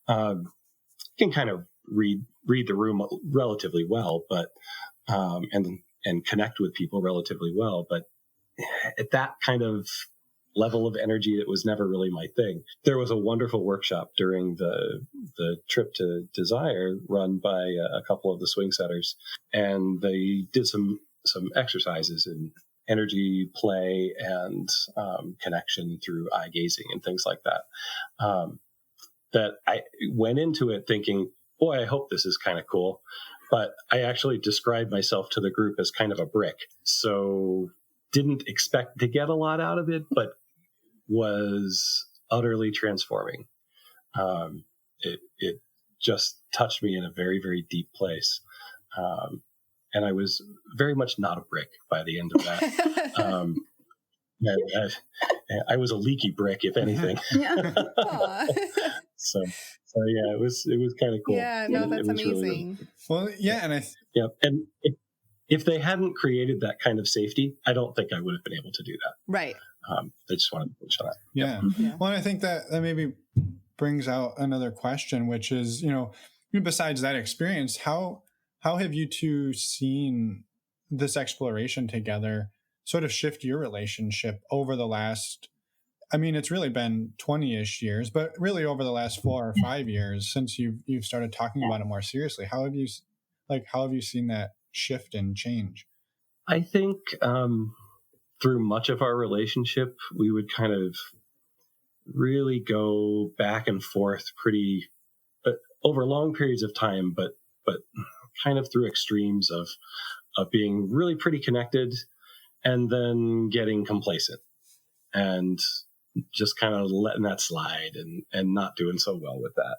Can kind of read the room relatively well, but and connect with people relatively well. But at that kind of level of energy, it was never really my thing. There was a wonderful workshop during the trip to Desire run by a couple of the swing setters, and they did some exercises in energy play and connection through eye gazing and things like that. That I went into it thinking, boy, I hope this is kind of cool. But I actually described myself to the group as kind of a brick. So didn't expect to get a lot out of it, but was utterly transforming. It just touched me in a very, very deep place. And I was very much not a brick by the end of that. I was a leaky brick, if anything. So yeah, it was kind of cool. Yeah, no, that's amazing. Really, well, yeah, and if they hadn't created that kind of safety, I don't think I would have been able to do that. Right. I just wanted to mention that. Yeah. Yeah. Well, and I think that maybe brings out another question, which is, besides that experience, how have you two seen this exploration together sort of shift your relationship over the last, it's really been 20-ish years, but really over the last 4 or 5 years since you've started talking about it more seriously. How have you seen that shift and change? I think through much of our relationship, we would kind of really go back and forth pretty over long periods of time, but kind of through extremes of being really pretty connected and then getting complacent and just kind of letting that slide and not doing so well with that.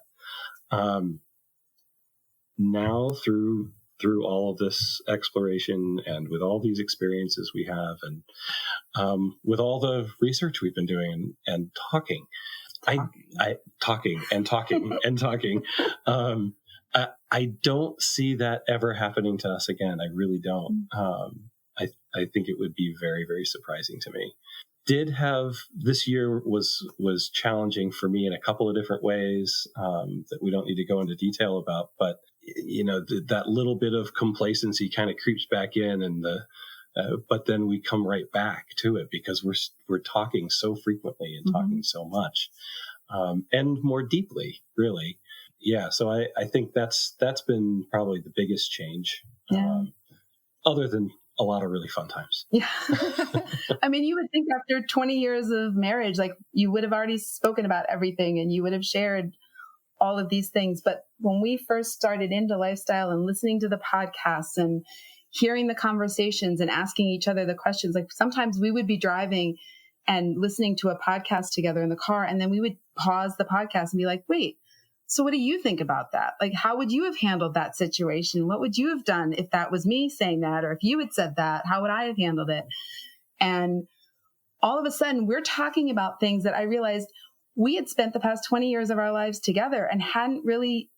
Now through all of this exploration and with all these experiences we have and with all the research we've been doing and talking. I don't see that ever happening to us again. I really don't. I think it would be very, very surprising to me. This year was challenging for me in a couple of different ways that we don't need to go into detail about, but that little bit of complacency kind of creeps back in, and but then we come right back to it because we're talking so frequently and talking so much and more deeply, really. Yeah, so I think that's been probably the biggest change, other than a lot of really fun times. Yeah. You would think after 20 years of marriage, like you would have already spoken about everything and you would have shared all of these things. But when we first started into lifestyle and listening to the podcasts and hearing the conversations and asking each other the questions, like sometimes we would be driving and listening to a podcast together in the car. And then we would pause the podcast and be like, wait, so what do you think about that? Like, how would you have handled that situation? What would you have done if that was me saying that? Or if you had said that, how would I have handled it? And all of a sudden we're talking about things that I realized we had spent the past 20 years of our lives together and hadn't really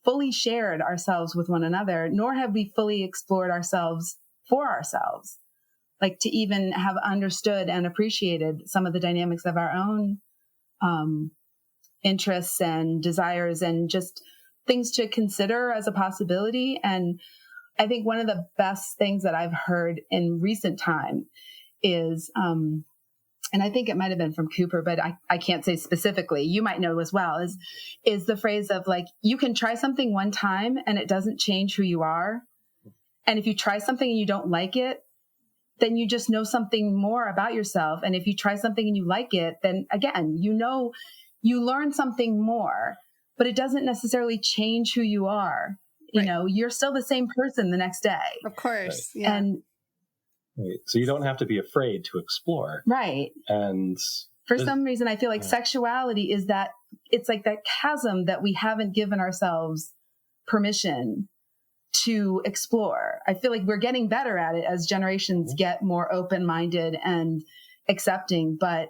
fully shared ourselves with one another, nor have we fully explored ourselves for ourselves, like to even have understood and appreciated some of the dynamics of our own interests and desires and just things to consider as a possibility. And I think one of the best things that I've heard in recent time is, and I think it might have been from Cooper, but I can't say specifically, you might know as well, is the phrase of like, you can try something one time and it doesn't change who you are. And if you try something and you don't like it, then you just know something more about yourself. And if you try something and you like it, then again, you learn something more, but it doesn't necessarily change who you are. You know, you're still the same person the next day. Of course. Right. Yeah. And so you don't have to be afraid to explore. right. And for some reason, I feel like sexuality is that it's like that chasm that we haven't given ourselves permission to explore. I feel like we're getting better at it as generations get more open-minded and accepting, but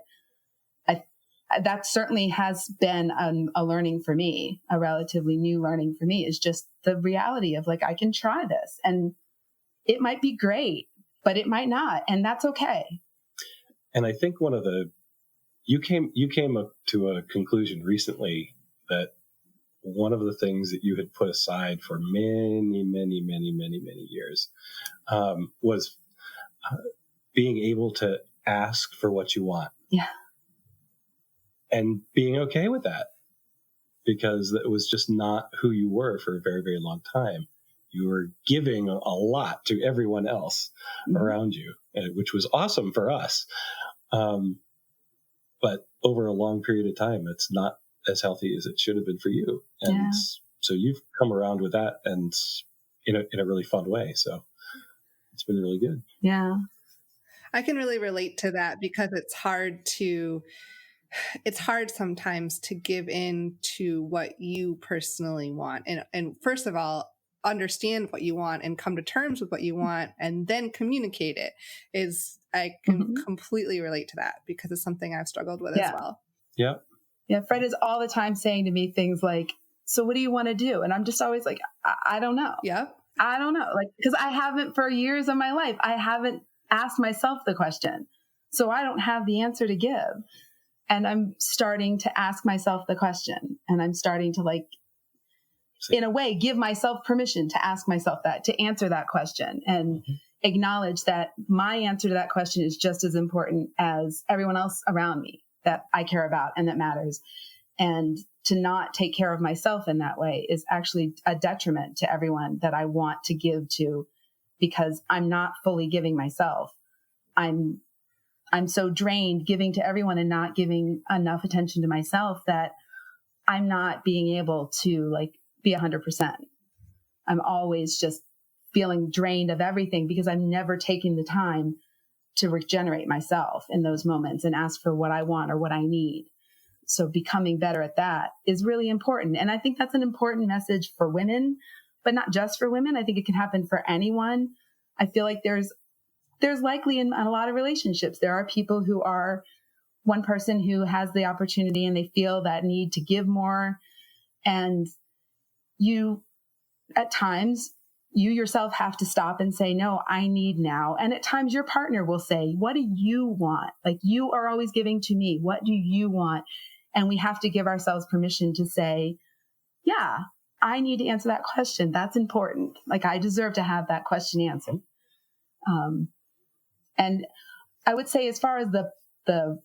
that certainly has been a learning for me, a relatively new learning for me, is just the reality of like, I can try this and it might be great, but it might not. And that's okay. And I think you came up to a conclusion recently that one of the things that you had put aside for many, many, many, many, many years was being able to ask for what you want. Yeah. And being okay with that, because it was just not who you were for a very, very long time. You were giving a lot to everyone else around you, which was awesome for us. But over a long period of time, it's not as healthy as it should have been for you. And so you've come around with that and in a really fun way. So it's been really good. Yeah. I can really relate to that because it's hard sometimes to give in to what you personally want. And first of all, understand what you want and come to terms with what you want and then communicate it I can completely relate to that because it's something I've struggled with as well. Yeah. Yeah. Fred is all the time saying to me things like, so what do you want to do? And I'm just always like, I don't know. Yeah. I don't know. Like, because I haven't for years of my life, I haven't asked myself the question. So I don't have the answer to give. And I'm starting to ask myself the question, and I'm starting to like, in a way, give myself permission to ask myself that, to answer that question and acknowledge that my answer to that question is just as important as everyone else around me that I care about and that matters. And to not take care of myself in that way is actually a detriment to everyone that I want to give to, because I'm not fully giving myself. I'm so drained giving to everyone and not giving enough attention to myself that I'm not being able to like be 100%. I'm always just feeling drained of everything because I'm never taking the time to regenerate myself in those moments and ask for what I want or what I need. So becoming better at that is really important. And I think that's an important message for women, but not just for women. I think it can happen for anyone. I feel like there's likely in a lot of relationships, there are people who are one person who has the opportunity and they feel that need to give more. And at times, you yourself have to stop and say, no, I need now. And at times your partner will say, what do you want? Like, you are always giving to me. What do you want? And we have to give ourselves permission to say, yeah, I need to answer that question. That's important. Like, I deserve to have that question answered. And I would say, as far as the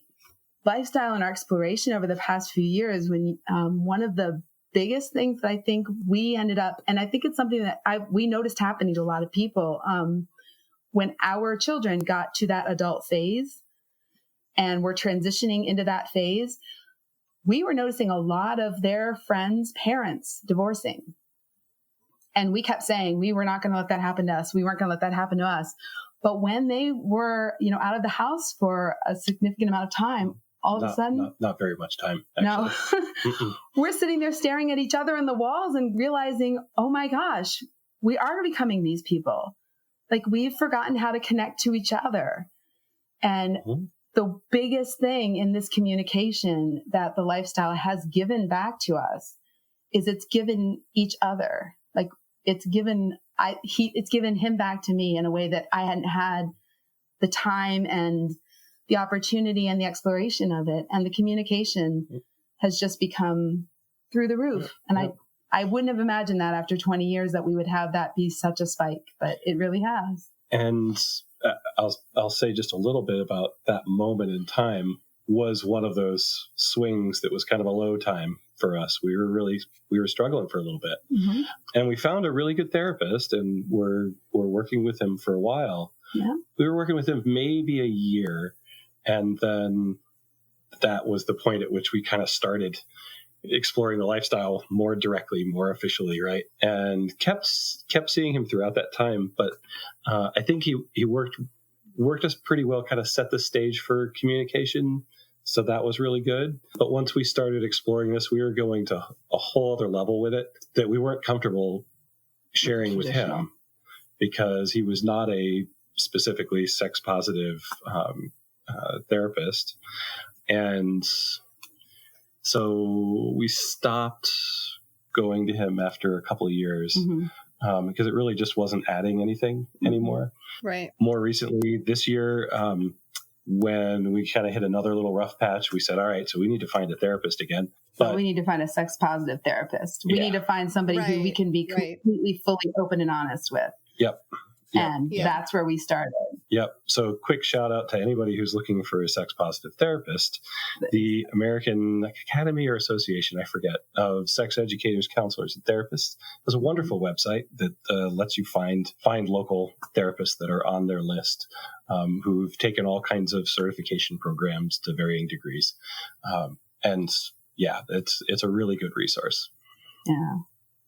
lifestyle and our exploration over the past few years, when one of the biggest things that I think we ended up, and I think it's something that we noticed happening to a lot of people, when our children got to that adult phase and were transitioning into that phase, we were noticing a lot of their friends' parents divorcing. And we kept saying, we were not going to let that happen to us. We weren't going to let that happen to us. But when they were, out of the house for a significant amount of time, all of a sudden, not very much time, actually. No, we're sitting there staring at each other in the walls and realizing, oh my gosh, we are becoming these people. Like, we've forgotten how to connect to each other. And the biggest thing in this communication that the lifestyle has given back to us is it's given each other. Like, it's given him back to me in a way that I hadn't had the time and the opportunity and the exploration of it. And the communication has just become through the roof. And I wouldn't have imagined that after 20 years that we would have that be such a spike, but it really has. And I'll say just a little bit about that moment in time was one of those swings that was kind of a low time for us. We were struggling for a little bit, and we found a really good therapist, and we're working with him for a while. Yeah. We were working with him maybe a year, and then that was the point at which we kind of started exploring the lifestyle more directly, more officially, right? And kept seeing him throughout that time. But I think he worked us pretty well, kind of set the stage for communication. So that was really good. But once we started exploring this, we were going to a whole other level with it that we weren't comfortable sharing with him, because he was not a specifically sex positive therapist. And so we stopped going to him after a couple of years because it really just wasn't adding anything anymore. Right. More recently, this year, when we kind of hit another little rough patch, we said, all right, so we need to find a therapist again. But we need to find a sex positive therapist. We need to find somebody who we can be completely, fully open and honest with. Yep. And that's where we started. Yep. So quick shout out to anybody who's looking for a sex positive therapist. The American Academy or Association, I forget, of Sex Educators, Counselors, and Therapists has a wonderful website that lets you find local therapists that are on their list, who've taken all kinds of certification programs to varying degrees. And yeah, it's a really good resource.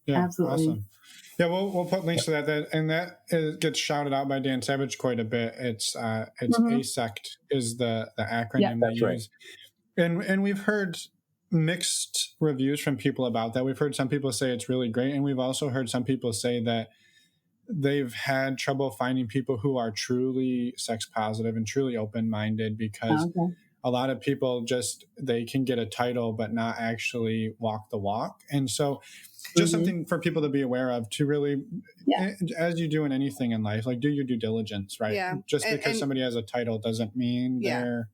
Yeah, absolutely. Awesome. Yeah, we'll put links to that gets shouted out by Dan Savage quite a bit. It's ASECT is the acronym they use, and we've heard mixed reviews from people about that. We've heard some people say it's really great, and we've also heard some people say that they've had trouble finding people who are truly sex positive and truly open minded, because a lot of people they can get a title but not actually walk the walk, and so. Just something for people to be aware of, to really, as you do in anything in life, like, do your due diligence, right? Yeah. Just because somebody has a title doesn't mean they're...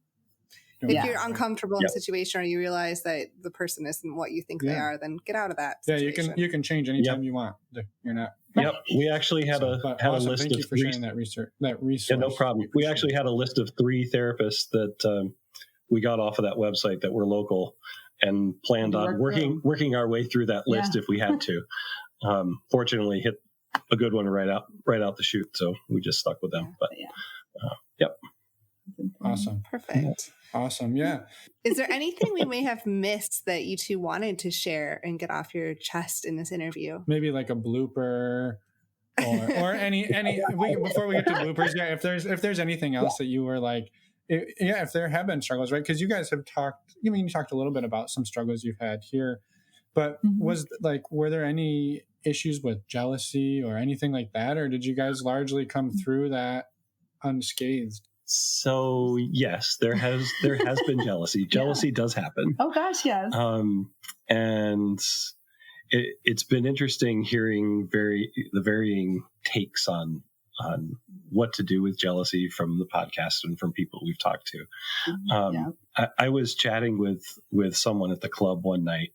If you're uncomfortable in a situation, or you realize that the person isn't what you think they are, then get out of that situation. You can change anytime you want. You're not... Yep. We actually had a list Thank you of for sharing that resource. Yeah, no problem. We actually had a list of 3 therapists that we got off of that website that were local, and planned on working our way through that list if we had to. Fortunately, hit a good one right out the chute, so we just stuck with them. But yep. Awesome. Perfect. Awesome. Yeah. Is there anything we may have missed that you two wanted to share and get off your chest in this interview? Maybe like a blooper, or any before we get to bloopers. Yeah, if there's anything else that you were like. If there have been struggles, right? Because you guys have talked, you talked a little bit about some struggles you've had here, but were there any issues with jealousy or anything like that? Or did you guys largely come through that unscathed? So yes, there has been jealousy. Jealousy does happen. Oh gosh, yes. And it's been interesting hearing the varying takes on what to do with jealousy from the podcast and from people we've talked to. I was chatting with someone at the club one night,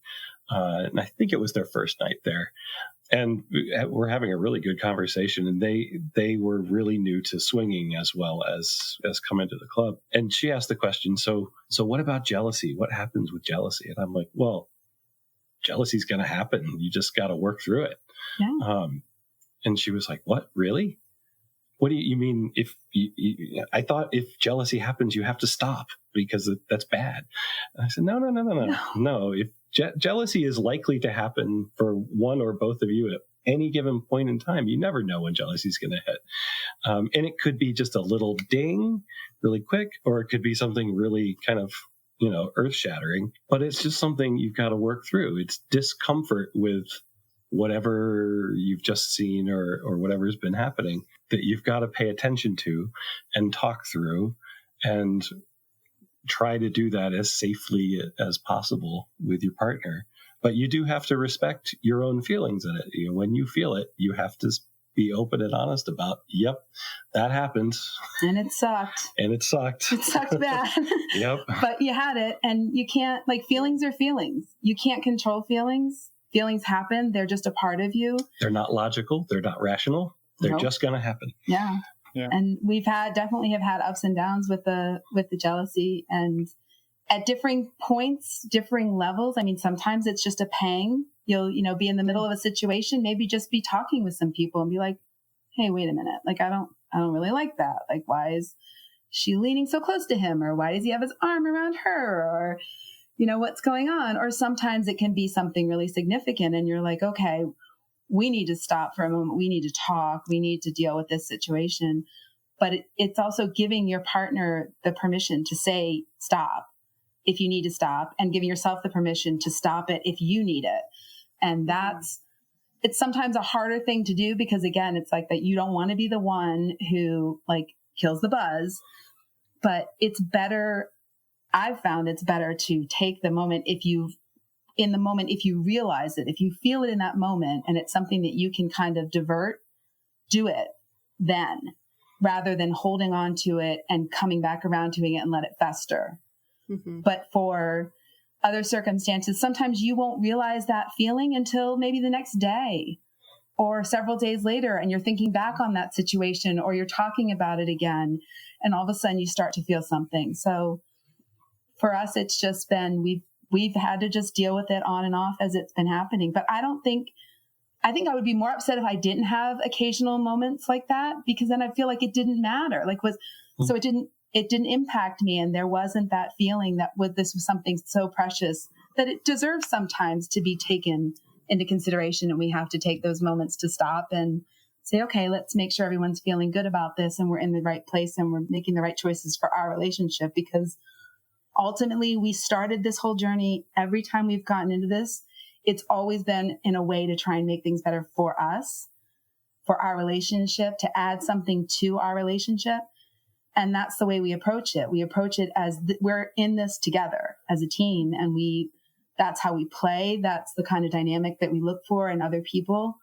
and I think it was their first night there, and we're having a really good conversation, and they were really new to swinging as well as coming to the club. And she asked the question, so what about jealousy? What happens with jealousy? And I'm like, well, jealousy is going to happen. You just got to work through it. Yeah. And she was like, what, really? What do you mean? I thought if jealousy happens, you have to stop because that's bad. And I said, no. If jealousy is likely to happen for one or both of you any given point in time. You never know when jealousy is going to hit. And it could be just a little ding really quick, or it could be something really kind of, earth shattering, but it's just something you've got to work through. It's discomfort with whatever you've just seen or whatever's been happening that you've got to pay attention to and talk through and try to do that as safely as possible with your partner. But you do have to respect your own feelings in it. When you feel it, you have to be open and honest about, yep, that happened. And it sucked. It sucked bad. Yep. But you had it, and you can't, feelings are feelings. You can't control feelings. Feelings happen. They're just a part of you. They're not logical. They're not rational. They're just going to happen. Yeah. And we've definitely have had ups and downs with the jealousy, and at differing points, differing levels. I mean, sometimes it's just a pang. You'll, be in the middle of a situation, maybe just be talking with some people and be like, hey, wait a minute. I don't really like that. Why is she leaning so close to him? Or why does he have his arm around her? Or, what's going on? Or sometimes it can be something really significant and you're like, okay, we need to stop for a moment. We need to talk. We need to deal with this situation. But it's also giving your partner the permission to say stop if you need to stop, and giving yourself the permission to stop it if you need it. And it's sometimes a harder thing to do because, again, it's like that you don't want to be the one who kills the buzz, but it's better. I've found it's better to take the moment if you realize it, if you feel it in that moment and it's something that you can kind of divert, do it then, rather than holding on to it and coming back around to it and let it fester. Mm-hmm. But for other circumstances, sometimes you won't realize that feeling until maybe the next day or several days later, and you're thinking back on that situation or you're talking about it again, and all of a sudden you start to feel something. So for us, it's just been, we've had to just deal with it on and off as it's been happening. But I think I would be more upset if I didn't have occasional moments like that, because then I feel like it didn't matter. So it didn't impact me. And there wasn't that feeling that this was something so precious that it deserves sometimes to be taken into consideration. And we have to take those moments to stop and say, okay, let's make sure everyone's feeling good about this and we're in the right place and we're making the right choices for our relationship. Because ultimately we started this whole journey, every time we've gotten into this, it's always been in a way to try and make things better for us, for our relationship, to add something to our relationship. And that's the way we approach it. We approach it as we're in this together as a team, and that's how we play. That's the kind of dynamic that we look for in other people.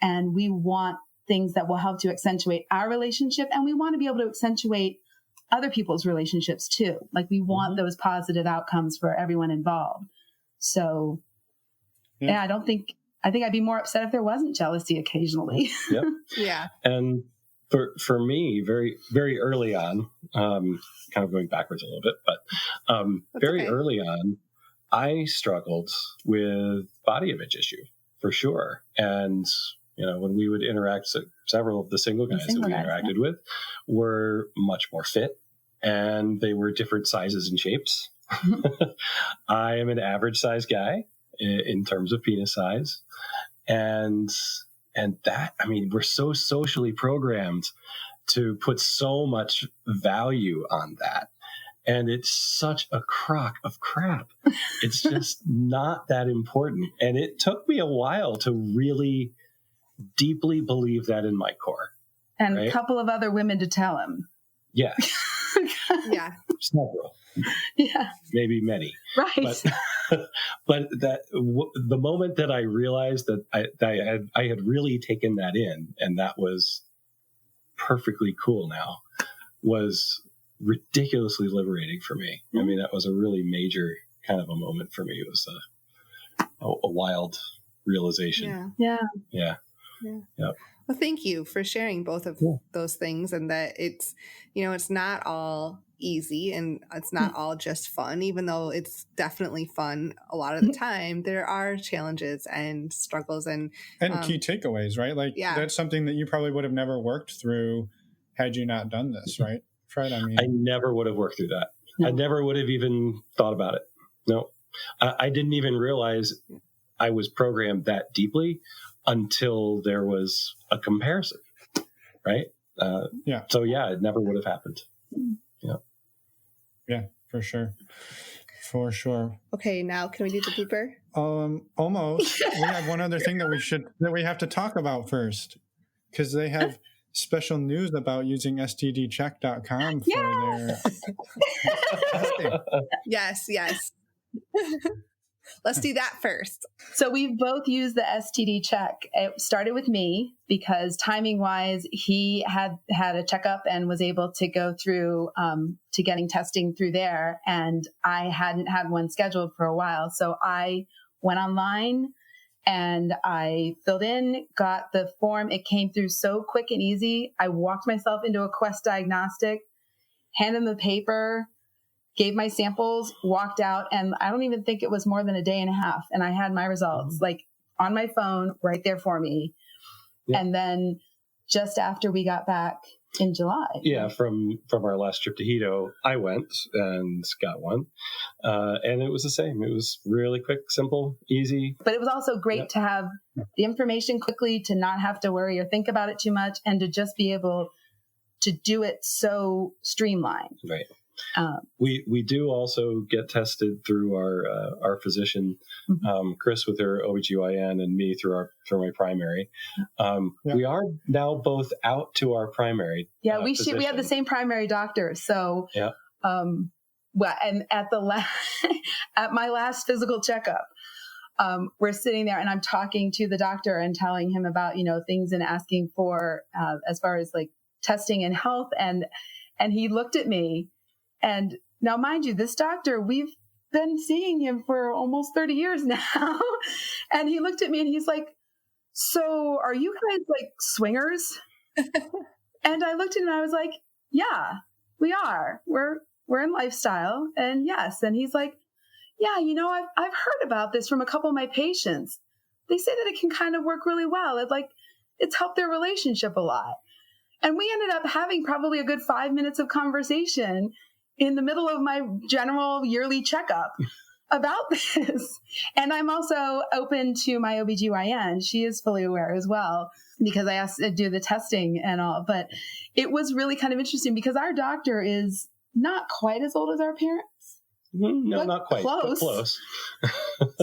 And we want things that will help to accentuate our relationship, and we want to be able to accentuate other people's relationships too. We want those positive outcomes for everyone involved. So I think I'd be more upset if there wasn't jealousy occasionally. Yep. Yeah. And for me, very, very early on, kind of going backwards a little bit, but very early on, I struggled with body image issue for sure. And, when we would interact, several of the single guys that we interacted with were much more fit, and they were different sizes and shapes. I am an average size guy in terms of penis size. And that, we're so socially programmed to put so much value on that. And it's such a crock of crap. It's just not that important. And it took me a while to really deeply believe that in my core. And a couple of other women to tell him. Yeah. Yeah. Several. Yeah. Maybe many. Right. But the moment that I realized that I had really taken that in, and that was perfectly cool now, was ridiculously liberating for me. Mm-hmm. That was a really major kind of a moment for me. It was a wild realization. Yeah. Yeah. Well, thank you for sharing both of those things, and that it's not all easy and it's not all just fun, even though it's definitely fun a lot of the time. There are challenges and struggles and key takeaways, right? That's something that you probably would have never worked through had you not done this, right, Fred? I never would have worked through that. No. I never would have even thought about it. No, I didn't even realize I was programmed that deeply until there was a comparison, right? So yeah, it never would have happened. Yeah, for sure. For sure. Okay, now can we do the blooper? Almost. We have one other thing that we have to talk about first, because they have special news about using stdcheck.com for their testing. Yes. Let's do that first. So we've both used the STD check. It started with me because timing wise, he had a checkup and was able to go through to getting testing through there. And I hadn't had one scheduled for a while. So I went online and I filled in, got the form. It came through so quick and easy. I walked myself into a Quest diagnostic, handed them the paper, gave my samples, walked out, and I don't even think it was more than a day and a half. And I had my results like on my phone right there for me. Yeah. And then just after we got back in July. Yeah, from our last trip to Hito, I went and got one. And it was the same. It was really quick, simple, easy. But it was also great to have the information quickly, to not have to worry or think about it too much, and to just be able to do it so streamlined. Right. We do also get tested through our physician, Chris with her OBGYN, and me through my primary. We are now both out to our primary. Yeah, we have the same primary doctor. So well, and at at my last physical checkup, we're sitting there and I'm talking to the doctor and telling him about things and asking for as far as like testing and health, and he looked at me. And now, mind you, this doctor, we've been seeing him for almost 30 years now. And he looked at me and he's like, so are you guys like swingers? And I looked at him and I was like, yeah, we are. We're in lifestyle. And yes. And he's like, yeah, I've heard about this from a couple of my patients. They say that it can kind of work really well. It's helped their relationship a lot. And we ended up having probably a good 5 minutes of conversation in the middle of my general yearly checkup about this. And I'm also open to my OBGYN. She is fully aware as well, because I asked to do the testing and all. But it was really kind of interesting because our doctor is not quite as old as our parents. No, not quite. Close. But close.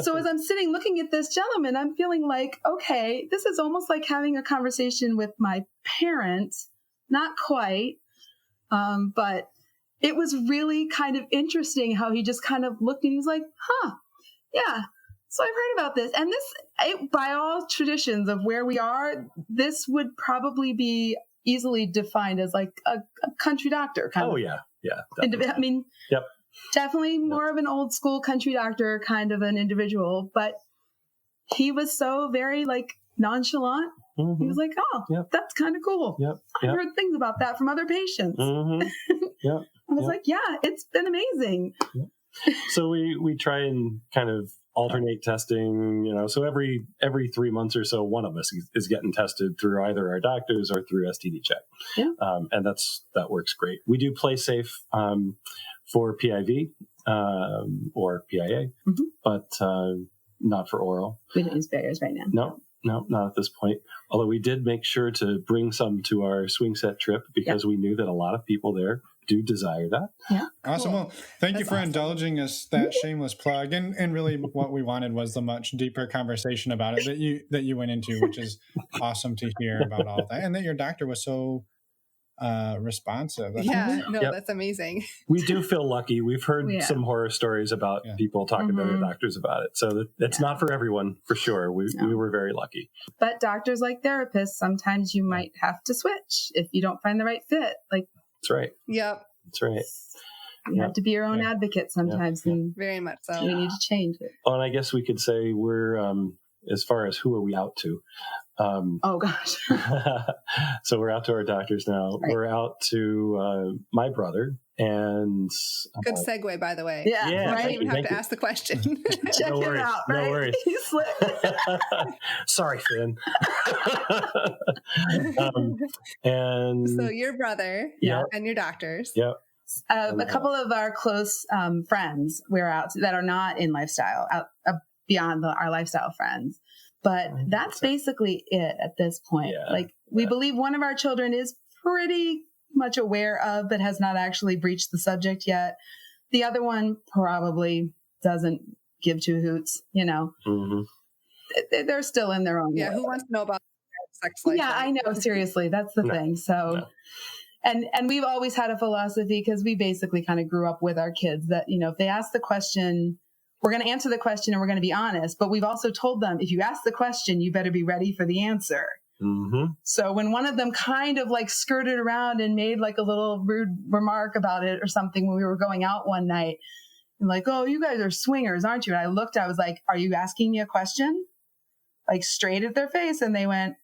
So as I'm sitting looking at this gentleman, I'm feeling like, okay, this is almost like having a conversation with my parents. Not quite, but it was really kind of interesting how he just kind of looked and he was like, yeah, so I've heard about this. And by all traditions of where we are, this would probably be easily defined as like a country doctor kind of. Oh, yeah. Definitely. I mean, definitely more of an old school country doctor kind of an individual. But he was so very like nonchalant. He was like, that's kind of cool. I've heard things about that from other patients. I was like, yeah, it's been amazing. So we try and kind of alternate testing, so every 3 months or so, one of us is getting tested through either our doctors or through STD Check. Yeah. And that works great. We do play safe for PIV or PIA, but not for oral. We don't use barriers right now. No, not at this point. Although we did make sure to bring some to our swing set trip because we knew that a lot of people there do desire that. Yeah. Awesome. Well, thank you for indulging us that shameless plug. And really what we wanted was the much deeper conversation about it that you went into, which is awesome to hear about all that. And that your doctor was so responsive. That's amazing. We do feel lucky. We've heard some horror stories about people talking to their doctors about it. So it's not for everyone, for sure. We were very lucky. But doctors, like therapists, sometimes you might have to switch if you don't find the right fit. Like, that's right. Yep. That's right. You have to be your own advocate sometimes. And very much so. We need to change it. Well, and I guess we could say we're, as far as who are we out to? Oh, gosh. So we're out to our doctors now. Right. We're out to my brother. And good segue, by the way. Yeah, I didn't even have to ask the question. Check no worries, him out. Right? No worries. He slipped. Sorry, Finn. And so your brother and your doctors. Yep. A couple of our close friends we're out that are not in lifestyle, beyond our lifestyle friends. But that's basically it at this point. Yeah. Like, we believe one of our children is pretty much aware of, but has not actually breached the subject yet. The other one probably doesn't give two hoots, you know. Mm-hmm. They're still in their own Yeah, world. who wants to know about sex life? Yeah, right? I know. Seriously, that's the thing. So, and we've always had a philosophy, because we basically kind of grew up with our kids, that, you know, if they ask the question, we're going to answer the question and we're going to be honest. But we've also told them, if you ask the question, you better be ready for the answer. Mm-hmm. So when one of them kind of like skirted around and made like a little rude remark about it or something when we were going out one night, and like, oh, you guys are swingers, aren't you? And I looked, I was like, are you asking me a question? Like, straight at their face. And they went,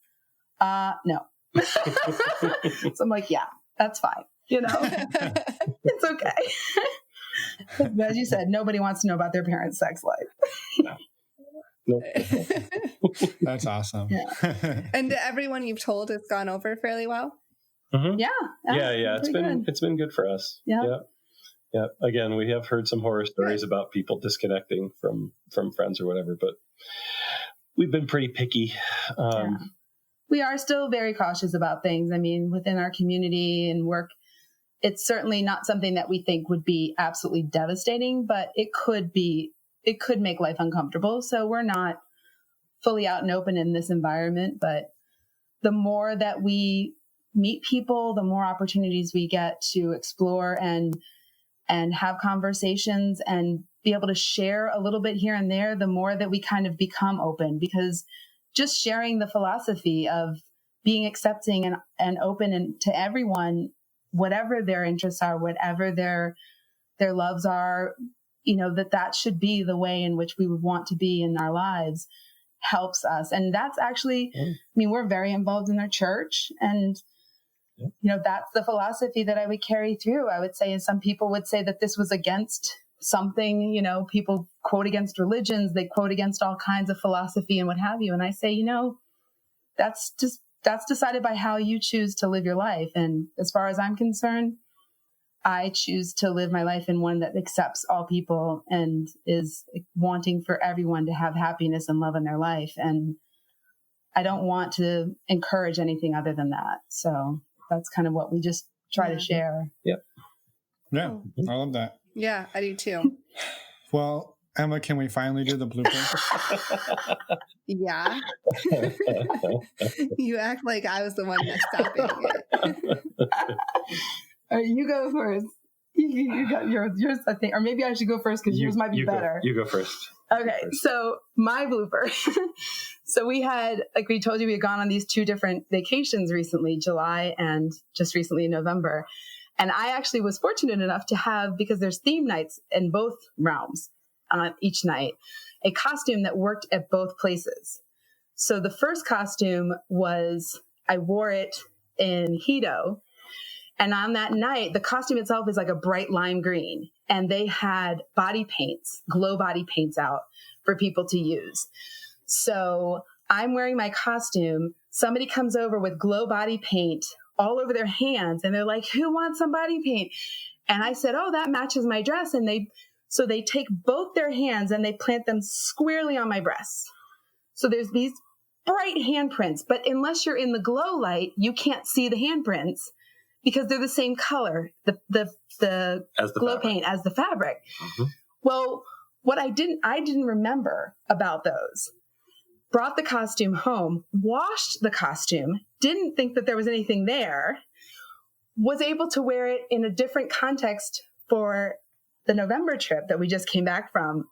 no. So I'm like, yeah, that's fine. You know, it's okay. As you said, nobody wants to know about their parents' sex life. Nope. That's awesome. Yeah. And everyone you've told has gone over fairly well? Mm-hmm. Yeah. Yeah. It's been good for us. Yeah. Yeah. Again, we have heard some horror stories about people disconnecting from friends or whatever, but we've been pretty picky. We are still very cautious about things. I mean, within our community and work, it's certainly not something that we think would be absolutely devastating, but it could make life uncomfortable. So we're not fully out and open in this environment, but the more that we meet people, the more opportunities we get to explore and have conversations and be able to share a little bit here and there, the more that we kind of become open, because just sharing the philosophy of being accepting and open and to everyone, whatever their interests are, whatever their loves are, you know, that should be the way in which we would want to be in our lives, helps us. And that's actually, I mean, we're very involved in our church, and you know, that's the philosophy that I would carry through. I would say, and some people would say that this was against something, you know, people quote against religions, they quote against all kinds of philosophy and what have you. And I say, you know, that's decided by how you choose to live your life. And as far as I'm concerned, I choose to live my life in one that accepts all people and is wanting for everyone to have happiness and love in their life. And I don't want to encourage anything other than that. So that's kind of what we just try to share. Yep. Yeah, I love that. Yeah, I do too. Well, Emma, can we finally do the blooper? Yeah. You act like I was the one that's stopping it. All right, you go first. You got yours, I think, or maybe I should go first because yours might be better. You go first. Okay, so my blooper. So we had, like we told you, we had gone on these 2 different vacations recently, July and just recently in November. And I actually was fortunate enough to have, because there's theme nights in both realms on each night, a costume that worked at both places. So the first costume was, I wore it in Hito. And on that night, the costume itself is like a bright lime green. And they had body paints, glow body paints out for people to use. So I'm wearing my costume. Somebody comes over with glow body paint all over their hands. And they're like, who wants some body paint? And I said, oh, that matches my dress. And they take both their hands and they plant them squarely on my breasts. So there's these bright handprints, but unless you're in the glow light, you can't see the handprints because they're the same color, the glow paint as the fabric. Mm-hmm. Well, what I didn't remember about those. Brought the costume home, washed the costume, didn't think that there was anything there, was able to wear it in a different context for the November trip that we just came back from.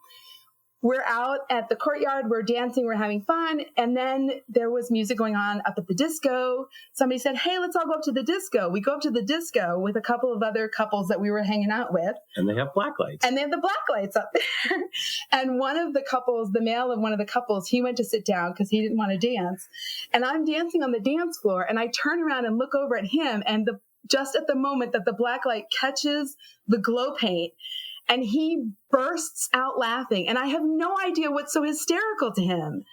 We're out at the courtyard, we're dancing, we're having fun, and then there was music going on up at the disco. Somebody said, hey, let's all go up to the disco. We go up to the disco with a couple of other couples that we were hanging out with. And they have black lights. And they have the black lights up there. And one of the couples, the male of one of the couples, he went to sit down because he didn't want to dance. And I'm dancing on the dance floor, and I turn around and look over at him, and just at the moment that the black light catches the glow paint, and he bursts out laughing. And I have no idea what's so hysterical to him.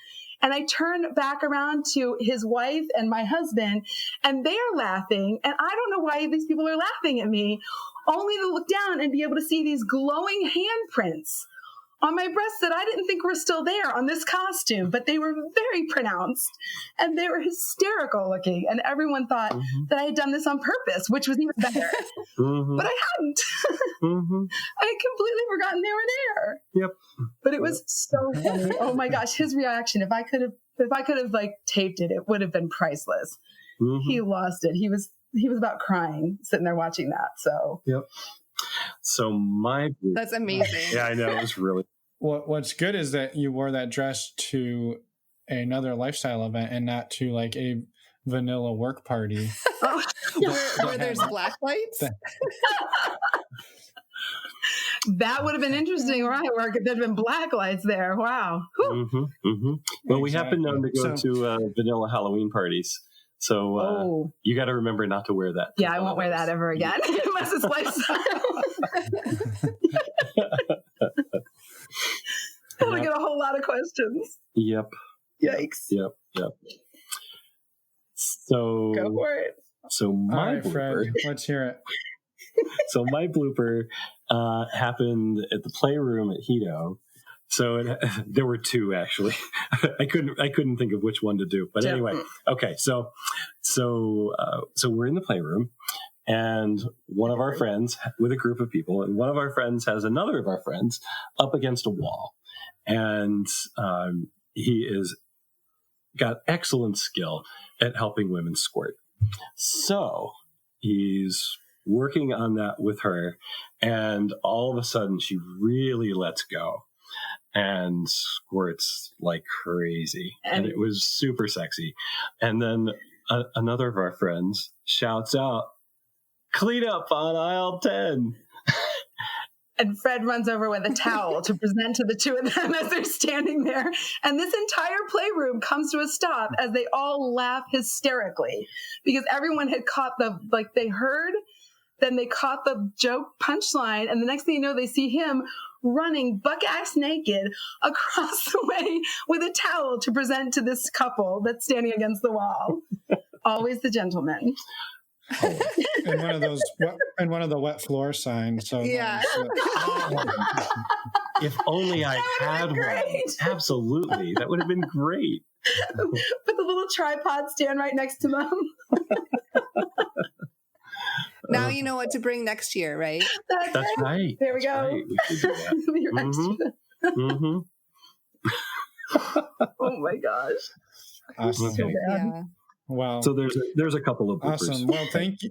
And I turn back around to his wife and my husband, and they're laughing. And I don't know why these people are laughing at me, only to look down and be able to see these glowing handprints on my breasts that I didn't think were still there on this costume, but they were very pronounced and they were hysterical looking. And everyone thought that I had done this on purpose, which was even better. But I hadn't. I had completely forgotten they were there. Yep. But it was so funny. Oh my gosh, his reaction! If I could have like taped it, it would have been priceless. He lost it. He was about crying sitting there watching that. So yep. So that's amazing. Yeah, I know, it was really. What's good is that you wore that dress to another lifestyle event and not to like a vanilla work party. where there's black lights. That would have been interesting where I work if there'd been black lights there. Wow. Well, we have been known to go to vanilla Halloween parties. So you got to remember not to wear that. Yeah, I won't wear that ever again unless it's lifestyle. I get a whole lot of questions. Yep. Yikes. Yep. So go for it. So my blooper, Fred, let's hear it. So my blooper happened at the playroom at Hito. So there were two actually. I couldn't think of which one to do. But anyway, okay. So we're in the playroom, and one of our friends with a group of people, and one of our friends has another of our friends up against a wall, and he is got excellent skill at helping women squirt. So he's working on that with her, and all of a sudden she really lets go and squirts like crazy, and it was super sexy. And then another of our friends shouts out, "Clean up on aisle 10." And Fred runs over with a towel to present to the two of them as they're standing there. And this entire playroom comes to a stop as they all laugh hysterically because everyone had caught they heard, then they caught the joke punchline. And the next thing you know, they see him running buck-ass naked across the way with a towel to present to this couple that's standing against the wall. Always the gentleman. And one of the wet floor signs. So yeah. If only I had one. Absolutely. That would have been great. Put the little tripod stand right next to them. Now you know what to bring next year, right? That's right. There we go. Right. We should do that. Oh my gosh. Awesome. Okay. Yeah. Wow. So there's a couple of bloopers. Awesome. Well, thank you.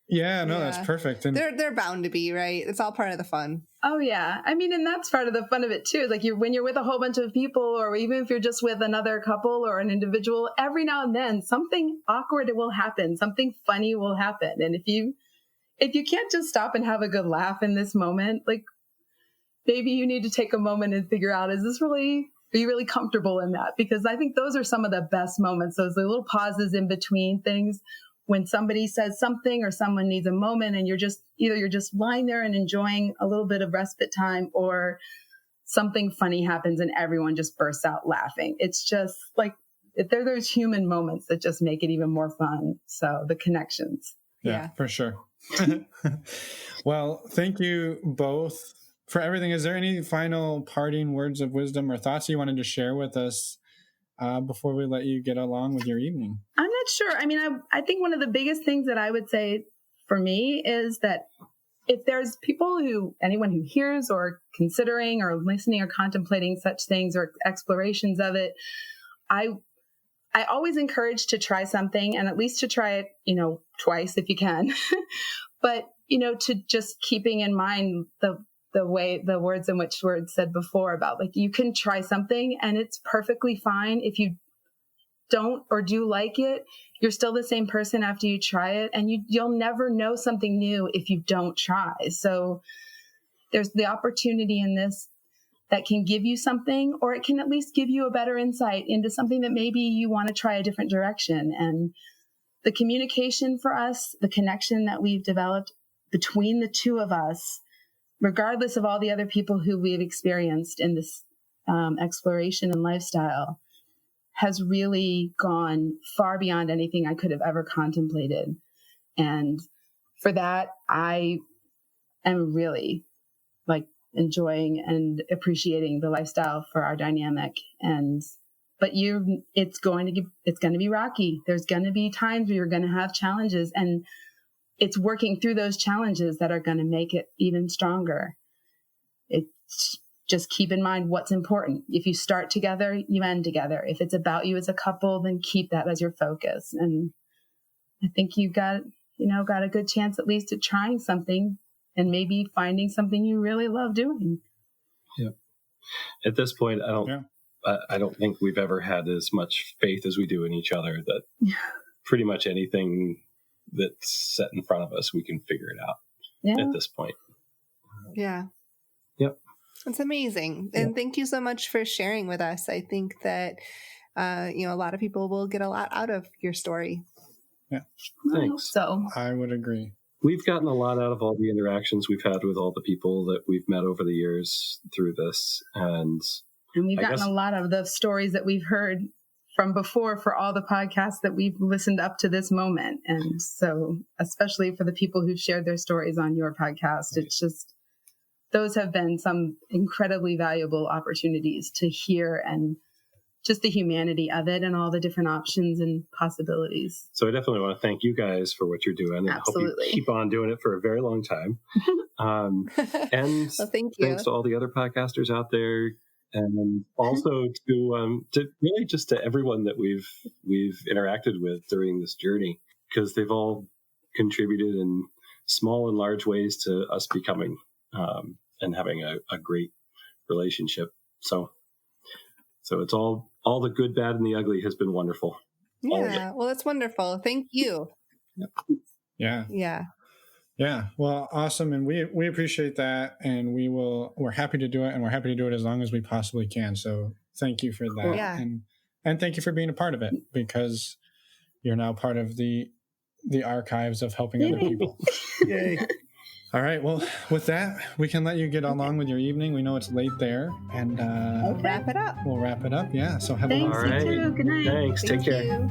Yeah, that's perfect. And they're bound to be, right? It's all part of the fun. Oh yeah. I mean, and that's part of the fun of it too. Is like when you're with a whole bunch of people, or even if you're just with another couple or an individual, every now and then something awkward will happen. Something funny will happen. And if you can't just stop and have a good laugh in this moment, like maybe you need to take a moment and figure out, are you really comfortable in that? Because I think those are some of the best moments, those little pauses in between things when somebody says something or someone needs a moment and you're just lying there and enjoying a little bit of respite time, or something funny happens and everyone just bursts out laughing. It's just like, they're those human moments that just make it even more fun. So the connections. Yeah. For sure. Well, thank you both for everything. Is there any final parting words of wisdom or thoughts you wanted to share with us before we let you get along with your evening? I'm not sure. I mean, I think one of the biggest things that I would say for me is that if there's anyone who hears or considering or listening or contemplating such things or explorations of it, I always encourage to try something, and at least to try it, twice if you can. But, to just keeping in mind the words in which were said before about like, you can try something and it's perfectly fine. If you don't or do like it, you're still the same person after you try it, and you'll never know something new if you don't try. So there's the opportunity in this that can give you something, or it can at least give you a better insight into something that maybe you want to try a different direction. And the communication for us, the connection that we've developed between the two of us, regardless of all the other people who we've experienced in this exploration and lifestyle, has really gone far beyond anything I could have ever contemplated. And for that, I am really enjoying and appreciating the lifestyle for our dynamic. But it's going to be rocky. There's going to be times where you're going to have challenges, and it's working through those challenges that are going to make it even stronger. It's just keep in mind what's important. If you start together, you end together. If it's about you as a couple, then keep that as your focus. And I think you got a good chance at least at trying something and maybe finding something you really love doing. Yeah. At this point, I don't think we've ever had as much faith as we do in each other that pretty much anything that's set in front of us, we can figure it out at this point. Yeah. Yep. It's amazing. And thank you so much for sharing with us. I think that, a lot of people will get a lot out of your story. Yeah. Thanks. So I would agree. We've gotten a lot out of all the interactions we've had with all the people that we've met over the years through this. And we've gotten a lot of the stories that we've heard from before for all the podcasts that we've listened up to this moment. And so, especially for the people who've shared their stories on your podcast, it's just, those have been some incredibly valuable opportunities to hear, and just the humanity of it and all the different options and possibilities. So I definitely want to thank you guys for what you're doing. And Absolutely. I hope you keep on doing it for a very long time. And well, thank you. Thanks to all the other podcasters out there. And also to really just to everyone that we've interacted with during this journey, because they've all contributed in small and large ways to us becoming and having a great relationship. So it's all the good, bad, and the ugly has been wonderful. Yeah, well, that's wonderful. Thank you. Yeah. Yeah. Yeah. Well, awesome. And we appreciate that. And we're happy to do it, and we're happy to do it as long as we possibly can. So thank you for that. Yeah. And thank you for being a part of it, because you're now part of the archives of helping other people. Yay. All right. Well, with that, we can let you get along with your evening. We know it's late there, and We'll wrap it up. we'll wrap it up. Yeah. So have Thanks, a All right. you too. Good night. Thanks. Thank Take care. you.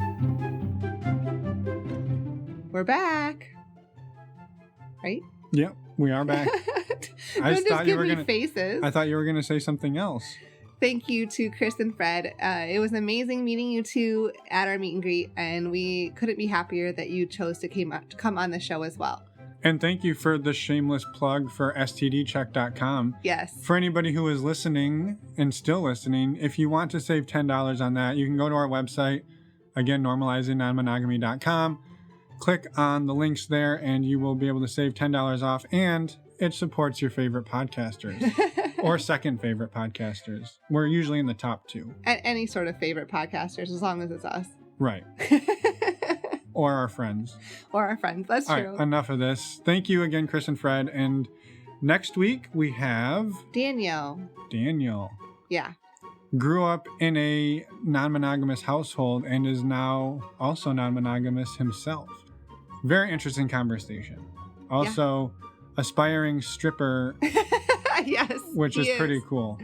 We're back. Right? Yep, we are back. Don't just thought you give were me gonna- faces. I thought you were going to say something else. Thank you to Chris and Fred. It was amazing meeting you two at our meet and greet, and we couldn't be happier that you chose to come on the show as well. And thank you for the shameless plug for stdcheck.com. Yes. For anybody who is listening and still listening, if you want to save $10 on that, you can go to our website, again, normalizingnonmonogamy.com. Click on the links there, and you will be able to save $10 off, and it supports your favorite podcasters or second favorite podcasters. We're usually in the top two. Any sort of favorite podcasters, as long as it's us. Right. Or our friends. Or our friends. That's All true. right, enough of this. Thank you again, Chris and Fred. And next week we have Daniel. Yeah. Grew up in a non-monogamous household and is now also non-monogamous himself. Very interesting conversation. Also, aspiring stripper, Yes. which is pretty cool.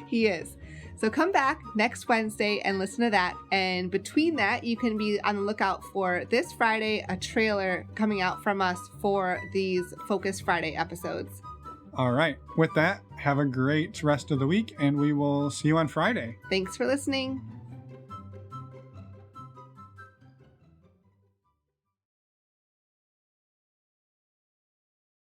He is. So come back next Wednesday and listen to that. And between that, you can be on the lookout for this Friday, a trailer coming out from us for these Focus Friday episodes. All right. With that, have a great rest of the week, and we will see you on Friday. Thanks for listening.